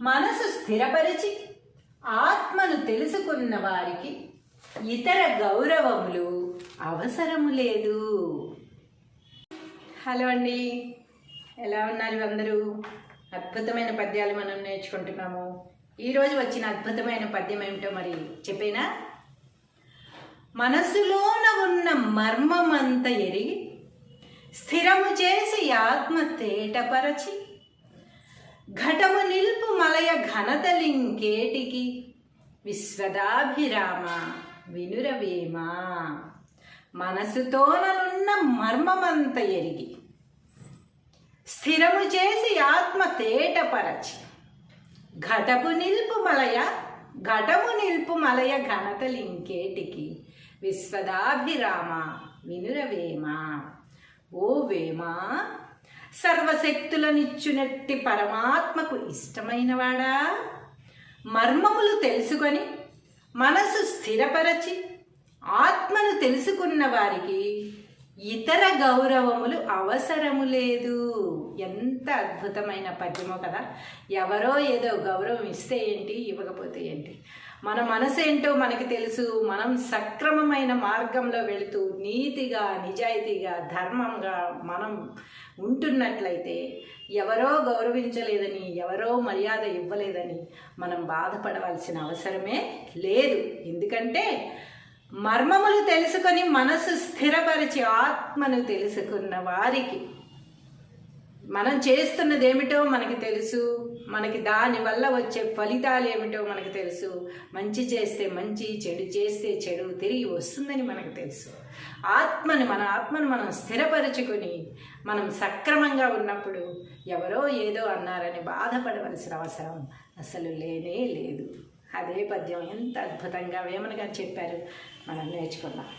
మనసు స్థిరపరిచి ఆత్మను తెలుసుకున్న వారికి ఇతర గౌరవములు అవసరము లేదు. హలో అండి, ఎలా ఉన్నారు అందరూ? అద్భుతమైన పద్యాలు మనం నేర్చుకుంటున్నాము. ఈరోజు వచ్చిన అద్భుతమైన పద్యం ఏమిటో మరి చెప్పేనా? మనసులోన ఉన్న మర్మమంత ఎరిగి స్థిరము చేసి ఆత్మ తేటపరచి ఘటము నిల్పు మలయ ఘనతలింకేటికి విశ్వదాభిరామ వినురవేమా. మనసుతోననున్న మర్మమంత ఎరిగి స్థిరము చేసి ఆత్మ తేటపరచి ఘటము నిల్పు మలయ ఘనతలింకేటికి విశ్వదాభిరామ వినురవేమా. ఓ వేమా, సర్వశక్తులనిచ్చునట్టి పరమాత్మకు ఇష్టమైనవాడా, మర్మములు తెలుసుకొని మనసు స్థిరపరచి ఆత్మను తెలుసుకున్న వారికి ఇతర గౌరవములు అవసరము లేదు. ఎంత అద్భుతమైన పద్యమో కదా. ఎవరో ఏదో గౌరవం ఇస్తే ఏంటి, ఇవ్వకపోతే ఏంటి, మన మనసు ఏంటో మనకి తెలుసు. మనం సక్రమమైన మార్గంలో వెళుతూ నీతిగా, నిజాయితీగా, ధర్మంగా మనం ఉంటున్నట్లయితే ఎవరో గౌరవించలేదని, ఎవరో మర్యాద ఇవ్వలేదని మనం బాధపడవలసిన అవసరమే లేదు. ఎందుకంటే మర్మములు తెలుసుకొని మనసు స్థిరపరిచి ఆత్మను తెలుసుకున్న వారికి మనం చేస్తున్నది ఏమిటో మనకి తెలుసు, మనకి దానివల్ల వచ్చే ఫలితాలు ఏమిటో మనకు తెలుసు. మంచి చేస్తే మంచి, చెడు చేస్తే చెడు తిరిగి వస్తుందని మనకు తెలుసు. మన ఆత్మను మనం స్థిరపరచుకొని మనం సక్రమంగా ఉన్నప్పుడు ఎవరో ఏదో అన్నారని బాధపడవలసిన అవసరం అసలు లేనే లేదు. అదే పద్యం ఎంత అద్భుతంగా వేమన గారు చెప్పారు, మనం నేర్చుకుందాం.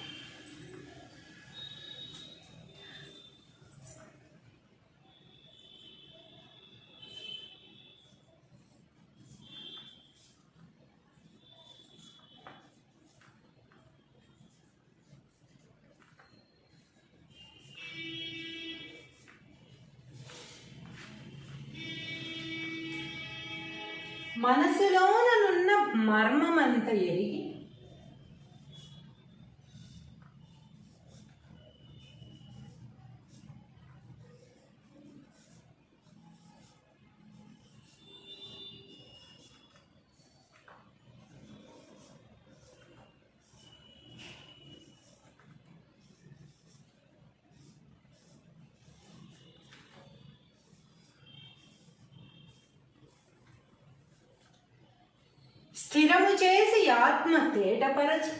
మనసులోనున్న మర్మమంత ఎరిగి స్థిరము చేసి ఆత్మ తేటపరచి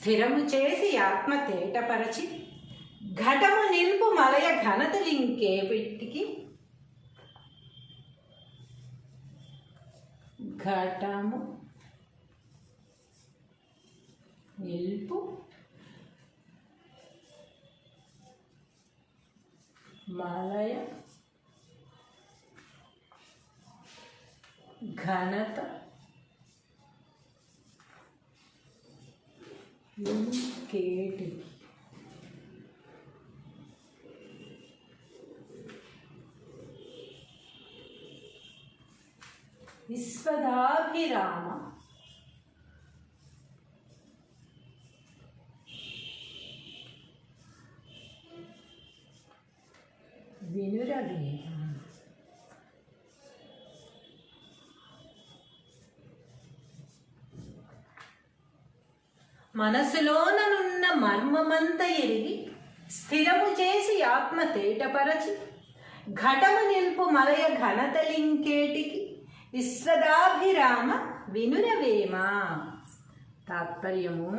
స్థిరము చేసి ఆత్మ తేటపరచి ఘటము నిల్పు మలయ ఘనతలింకే పెట్టికి ఘటము నిల్పు మలయ ఘనత లింకేటి విశ్వదాభిరామ వినురవేమ మనసులోననున్న మర్మమంత ఎరిగి స్థిరము చేసి ఆత్మ తేటపరచి ఘటము నిల్పు మలయ ఘనతలింకేటికి విశ్వదాభిరామ వినురవేమ. తాత్పర్యము: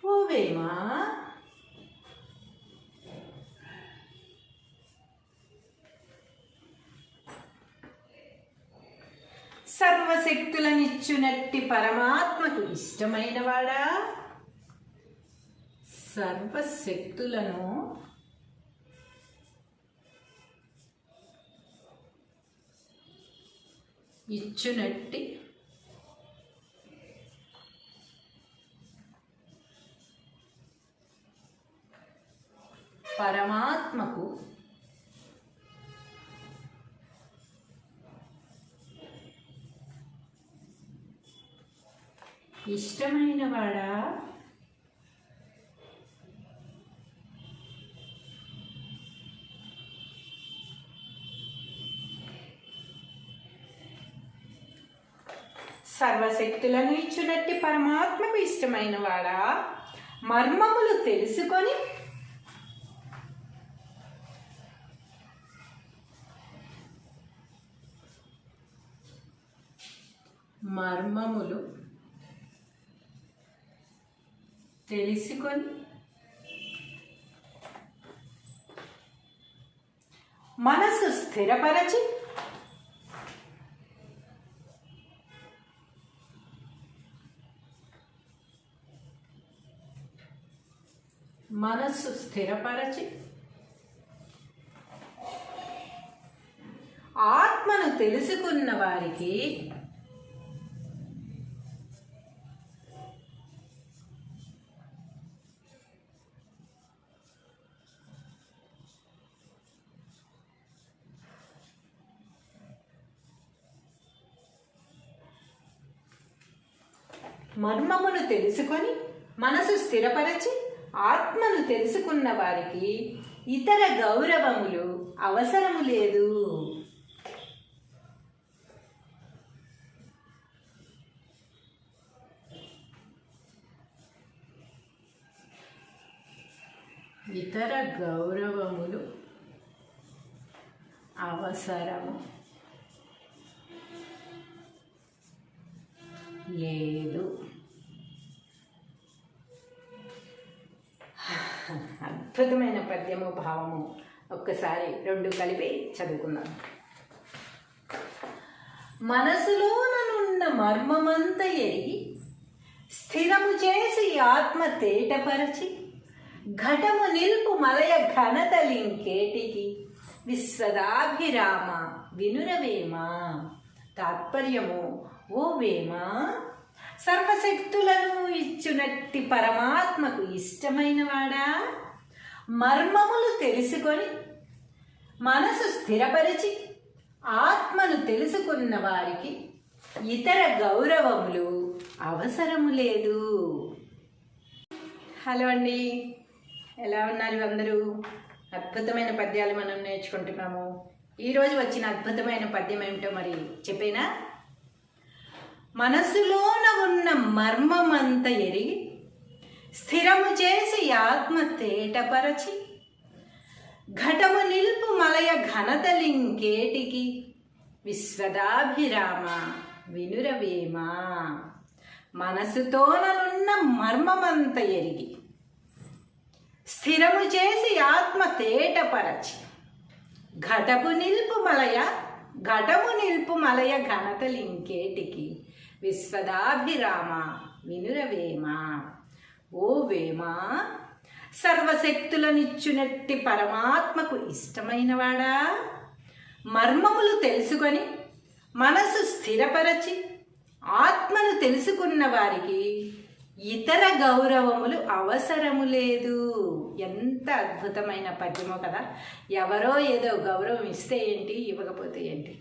ఓ వేమ, సర్వశక్తులనిచ్చునట్టి పరమాత్మకు ఇష్టమైన వాడా, సర్వశక్తులను ఇచ్చునట్టి పరమాత్మకు ఇష్టమైన వాడా, సర్వశక్తులను ఇచ్చునట్టి పరమాత్మకు ఇష్టమైన వాడా, మర్మములు తెలుసుకొని మనసు స్థిరపరచి ఆత్మను తెలుసుకున్న వారికి మర్మమును తెలుసుకొని మనసు స్థిరపరచి ఆత్మను తెలుసుకున్న వారికి ఇతర గౌరవములు అవసరము లేదు. ఇతర గౌరవములు అవసరము లేదు. అద్భుతమైన పద్యము, భావము. ఒక్కసారి రెండు కలిపి చదువుకుందాం. మనసులోనున్న మర్మమంత ఎరిగి స్థిరము చేసి ఆత్మ తేటపరచి ఘటము నిల్పు మలయ ఘనతలింకేటికి విశ్వదాభిరామ వినురవేమ. తాత్పర్యము: ఓ వేమ, సర్వశక్తులను ఇచ్చునట్టి పరమాత్మకు ఇష్టమైన వాడా, మర్మములు తెలుసుకొని మనసు స్థిరపరిచి ఆత్మను తెలుసుకున్న వారికి ఇతర గౌరవములు అవసరము లేదు. హలో అండి, ఎలా ఉన్నారు అందరూ? అద్భుతమైన పద్యాలు మనం నేర్చుకుంటున్నాము. ఈరోజు వచ్చిన అద్భుతమైన పద్యం ఏమిటో మరి చెప్పేనా? మనసులోన ఉన్న మర్మమంత ఎరిగి స్థిరము చేసి ఆత్మ తేటపరచి ఘటము నిల్పు మలయ ఘనతలింకేటికి విశ్వదాభిరామ వినురవేమా. మనసుతోననున్న మర్మమంత ఎరిగి స్థిరము చేసి ఆత్మ తేటపరచి ఘటము నిల్పు మలయ ఘనతలింకేటికి విశ్వదాభిరామ వినురవేమా. ఓ వేమా, సర్వశక్తులనిచ్చునట్టి పరమాత్మకు ఇష్టమైనవాడా, మర్మములు తెలుసుకొని మనసు స్థిరపరచి ఆత్మను తెలుసుకున్న వారికి ఇతర గౌరవములు అవసరము లేదు. ఎంత అద్భుతమైన పద్యమో కదా. ఎవరో ఏదో గౌరవం ఇస్తే ఏంటి, ఇవ్వకపోతే ఏంటి,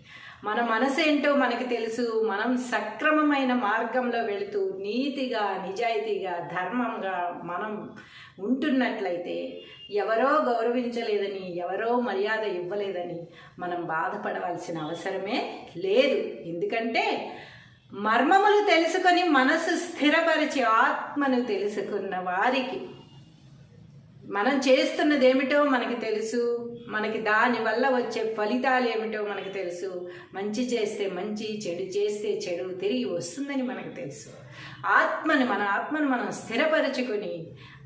మన మనసు ఏంటో మనకి తెలుసు. మనం సక్రమమైన మార్గంలో వెళుతూ నీతిగా నిజాయితీగా ధర్మంగా మనం ఉంటున్నట్లయితే ఎవరో గౌరవించలేదని, ఎవరో మర్యాద ఇవ్వలేదని మనం బాధపడవలసిన అవసరమే లేదు. ఎందుకంటే మర్మములు తెలుసుకొని మనసు స్థిరపరిచి ఆత్మను తెలుసుకున్న వారికి మనం చేస్తున్నది ఏమిటో మనకి తెలుసు, మనకి దానివల్ల వచ్చే ఫలితాలు ఏమిటో మనకి తెలుసు. మంచి చేస్తే మంచి, చెడు చేస్తే చెడు తిరిగి వస్తుందని మనకు తెలుసు. మన ఆత్మను మనం స్థిరపరచుకొని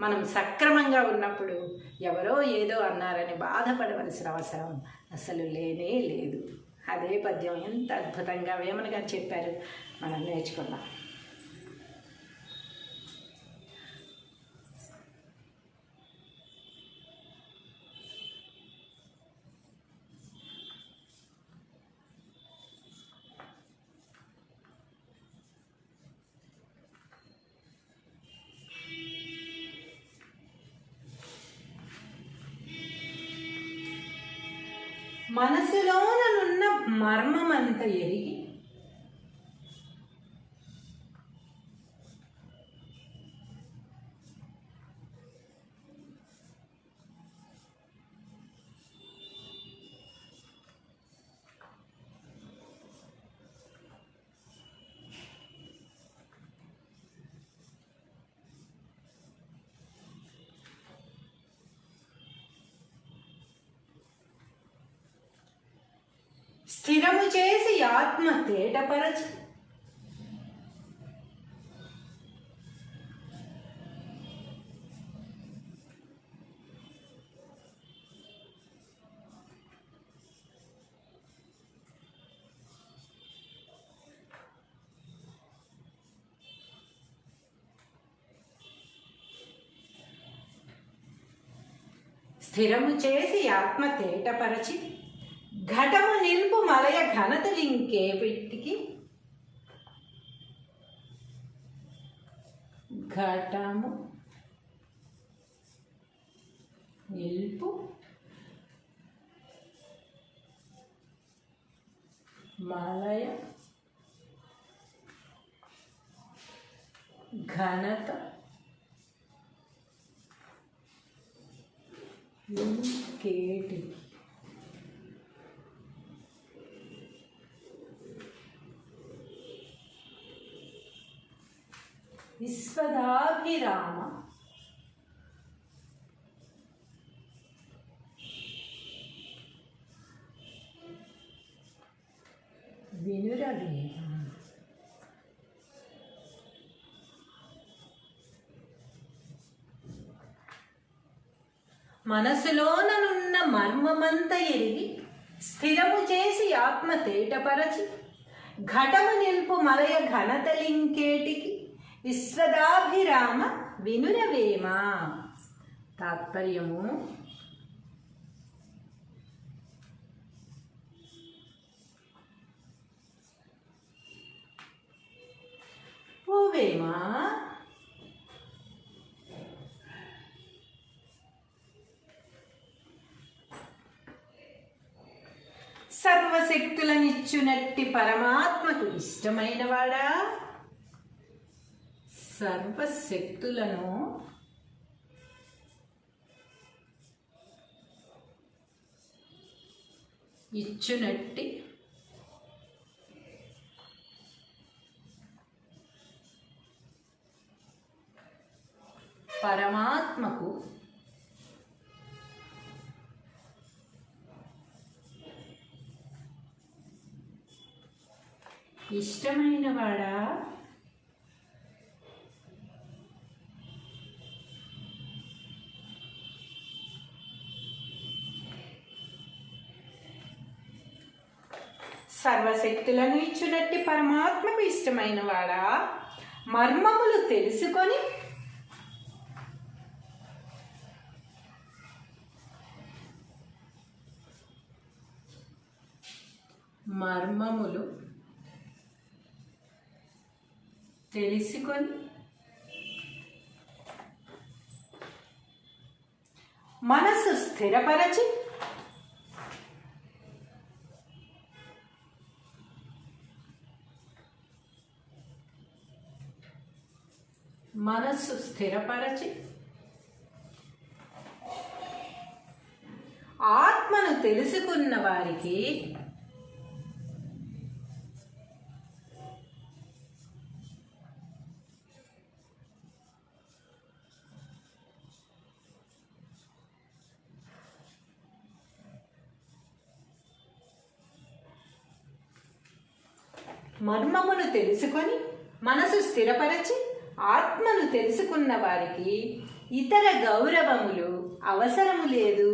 మనం సక్రమంగా ఉన్నప్పుడు ఎవరో ఏదో అన్నారని బాధపడవలసిన అవసరం అసలు లేనే లేదు. అదే పద్యం ఎంత అద్భుతంగా వేమన గారు చెప్పారు, మనం నేర్చుకుందాం. మనసులోనున్న మర్మమంత ఎరిగి స్థిరము చేసి ఆత్మ తేటపరచి ఘటము నిల్పు మలయ ఘనతలింకేటికి ఘటము నిల్పు మలయ ఘనత లింకేటికి విశ్వదాభిరామ వినురవేమ. మనసులోననున్న మర్మమంత ఎరిగి స్థిరము చేసి ఆత్మ తేటపరచి ఘటము నిల్పు మలయ ఘనతలింకేటికి విశ్వదాభిరామ వినురవేమ. తాత్పర్యము: ఓ వేమ, సర్వశక్తులనిచ్చునట్టి పరమాత్మకు ఇష్టమైనవాడా, సర్వశక్తులను ఇచ్చునట్టి పరమాత్మకు ఇష్టమైన వాడా సర్వశక్తులను ఇచ్చునట్టి పరమాత్మకు ఇష్టమైన వాడా మర్మములు తెలుసుకొని మనసు స్థిరపరచి ఆత్మను తెలుసుకున్న వారికి మర్మమును తెలుసుకొని మనసు స్థిరపరచి ఆత్మను తెలుసుకున్న వారికి ఇతర గౌరవములు అవసరము లేదు.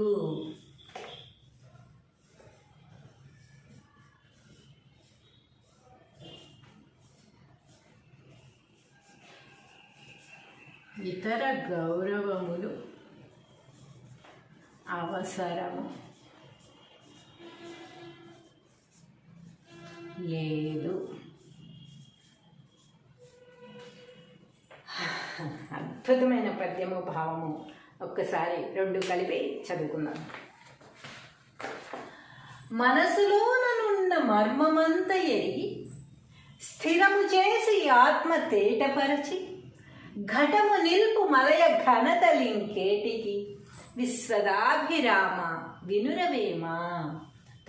ఇతర గౌరవములు అవసరము లేదు. అద్భుతమైన పద్యము భావము. ఒక్కసారి రెండు కలిపి చదువుకుందాం. మనసులోనున్న మర్మమంత ఎరిగి స్థిరము చేసి ఆత్మ తేటపరచి ఘటము నిల్పు మలయ ఘనతలింకేటికి విశ్వదాభిరామ వినురవేమా.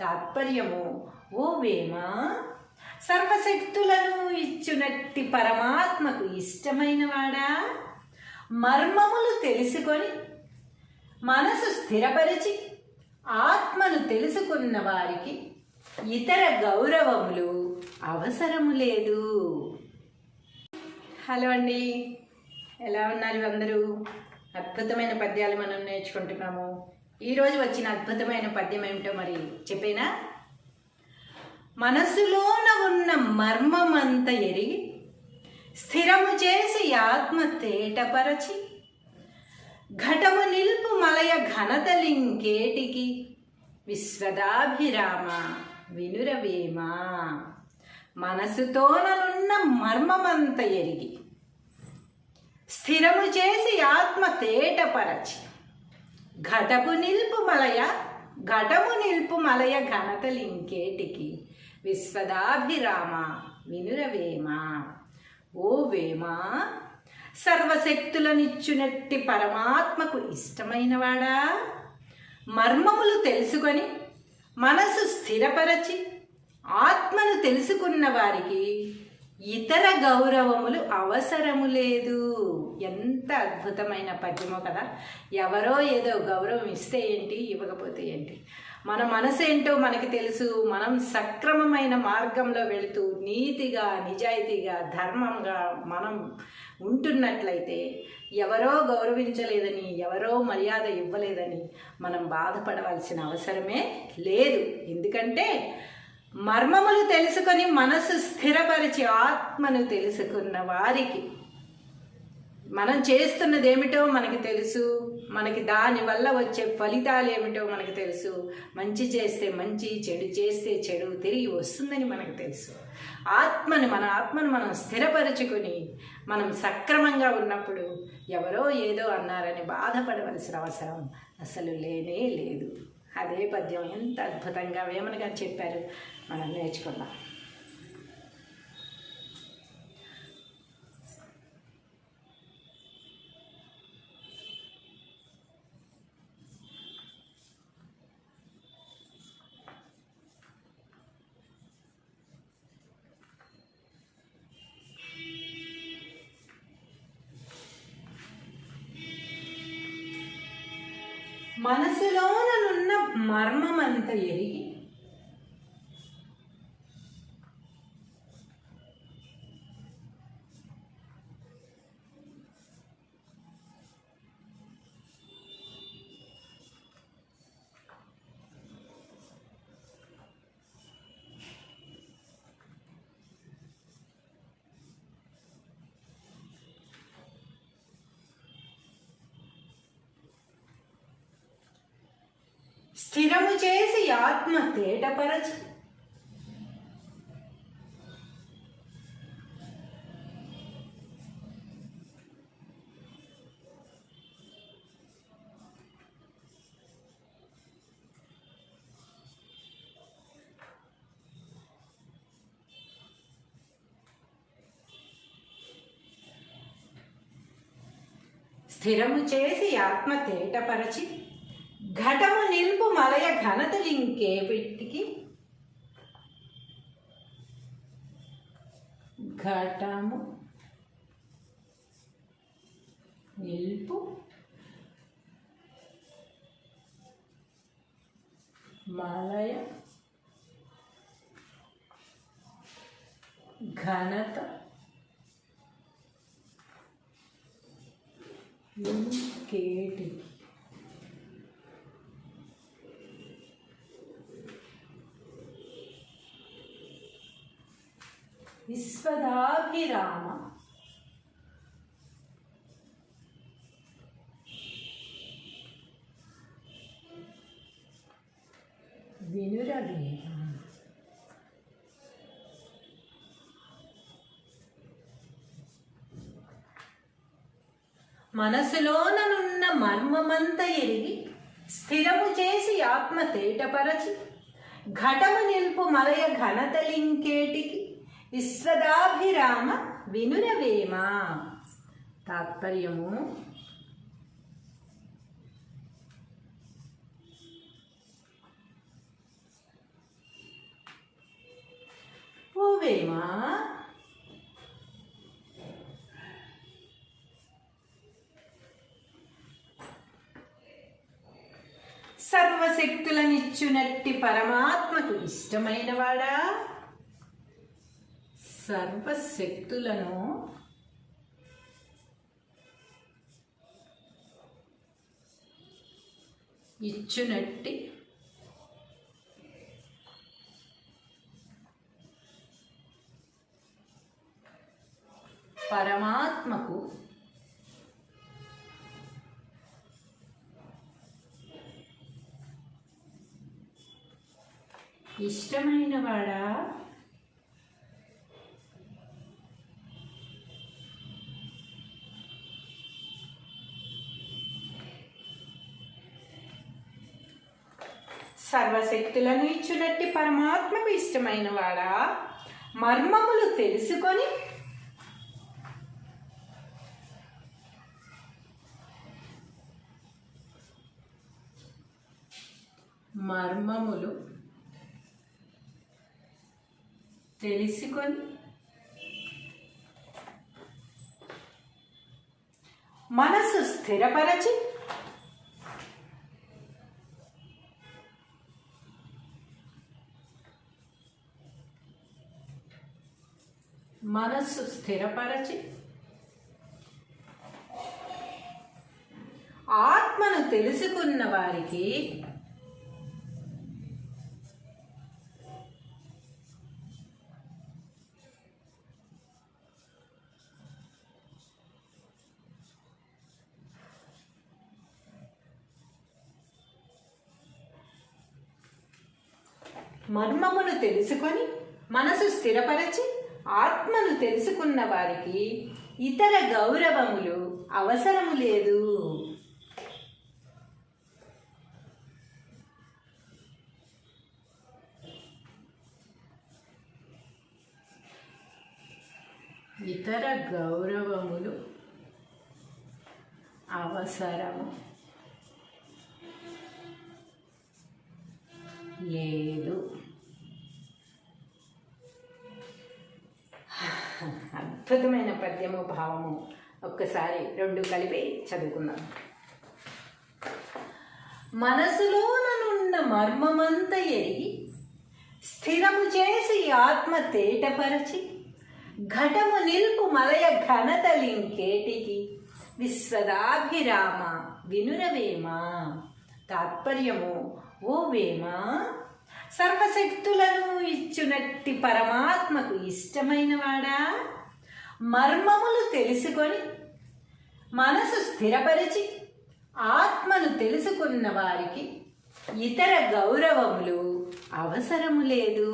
తాత్పర్యము, ఓ వేమ, సర్వశక్తులను ఇచ్చునట్టి పరమాత్మకు ఇష్టమైన వాడా మర్మములు తెలుసుకొని మనసు స్థిరపరిచి ఆత్మను తెలుసుకున్న వారికి ఇతర గౌరవములు అవసరము లేదు. హలో అండి, ఎలా ఉన్నారు అందరూ? అద్భుతమైన పద్యాలు మనం నేర్చుకుంటున్నాము. ఈరోజు వచ్చిన అద్భుతమైన పద్యం ఏమిటో మరి చెప్పేనా? మనసులోన ఉన్న మర్మమంత ఎరిగి స్థిరము చేసి ఆత్మ తేటపరచి ఘటము నిల్పు మలయ ఘనతలింకేటికి విశ్వదాభిరామ వినురవేమా. మనసుతోననున్న మర్మమంత ఎరిగి స్థిరము చేసి ఆత్మ తేటపరచి ఘటము నిల్పు మలయ ఘనతలింకేటికి విశ్వదాభిరామ వినురవేమా. ఓ వేమా, సర్వశక్తులనిచ్చునట్టి పరమాత్మకు ఇష్టమైన వాడా మర్మములు తెలుసుకొని మనసు స్థిరపరచి ఆత్మను తెలుసుకున్న వారికి ఇతర గౌరవములు అవసరము లేదు. ఎంత అద్భుతమైన పద్యమో కదా. ఎవరో ఏదో గౌరవం ఇస్తే ఏంటి, ఇవ్వకపోతే ఏంటి, మన మనసు ఏంటో మనకి తెలుసు. మనం సక్రమమైన మార్గంలో వెళుతూ నీతిగా నిజాయితీగా ధర్మంగా మనం ఉంటున్నట్లయితే ఎవరో గౌరవించలేదని, ఎవరో మర్యాద ఇవ్వలేదని మనం బాధపడవలసిన అవసరమే లేదు. ఎందుకంటే మర్మములు తెలుసుకొని మనసు స్థిరపరిచి ఆత్మను తెలుసుకున్న వారికి మనం చేస్తున్నది ఏమిటో మనకి తెలుసు, మనకి దానివల్ల వచ్చే ఫలితాలు ఏమిటో మనకు తెలుసు. మంచి చేస్తే మంచి, చెడు చేస్తే చెడు తిరిగి వస్తుందని మనకు తెలుసు. మన ఆత్మను మనం స్థిరపరచుకొని మనం సక్రమంగా ఉన్నప్పుడు ఎవరో ఏదో అన్నారని బాధపడవలసిన అవసరం అసలు లేనే లేదు. అదే పద్యం ఎంత అద్భుతంగా వేమన గారు చెప్పారు, మనం నేర్చుకుందాం. మనసులోనున్న మర్మమంత ఎరిగి స్థిరము చేసి ఆత్మ తేటపరచి స్థిరము చేసి ఆత్మ తేటపరచి ఘటము నిల్పు మలయ ఘనతలింకే పెట్టికి ఘటము నిల్పు మలయ ఘనత లింకేటి విశ్వదాభిరామ వినురవేమ మనసులోననున్న మర్మమంత ఎరిగి స్థిరము చేసి ఆత్మ తేటపరచి ఘటము నిల్పు మలయ ఘనతలింకేటికి విశ్వదాభిరామ వినురవేమ. తాత్పర్యము: ఓ వేమ, సర్వశక్తులనిచ్చునట్టి పరమాత్మకు ఇష్టమైన వాడా, సర్వశక్తులను ఇచ్చునట్టి పరమాత్మకు ఇష్టమైన వాడా, సర్వశక్తులను ఇచ్చునట్టి పరమాత్మకు ఇష్టమైన వాడా, మర్మములు తెలుసుకొని మనసు స్థిరపరచి ఆత్మను తెలుసుకున్న వారికి మర్మమును తెలుసుకొని మనసు స్థిరపరచి ఆత్మను తెలుసుకున్న వారికి ఇతర గౌరవములు అవసరము లేదు. ఇతర గౌరవములు అవసరము లేదు. అద్భుతమైన పద్యము, భావము. ఒక్కసారి రెండు కలిపి చదువుకుందాం. మనసులోనున్న మర్మమంత ఎరిగి స్థిరము చేసి ఆత్మ తేటపరచి ఘటము నిల్పు మలయ ఘనతలింకేటికి విశ్వదాభిరామ వినురవేమ. తాత్పర్యము: ఓ వేమ, సర్వశక్తులను ఇచ్చునట్టి పరమాత్మకు ఇష్టమైన వాడా, మర్మములు తెలుసుకొని మనసు స్థిరపరిచి ఆత్మను తెలుసుకున్న వారికి ఇతర గౌరవములు అవసరము లేదు.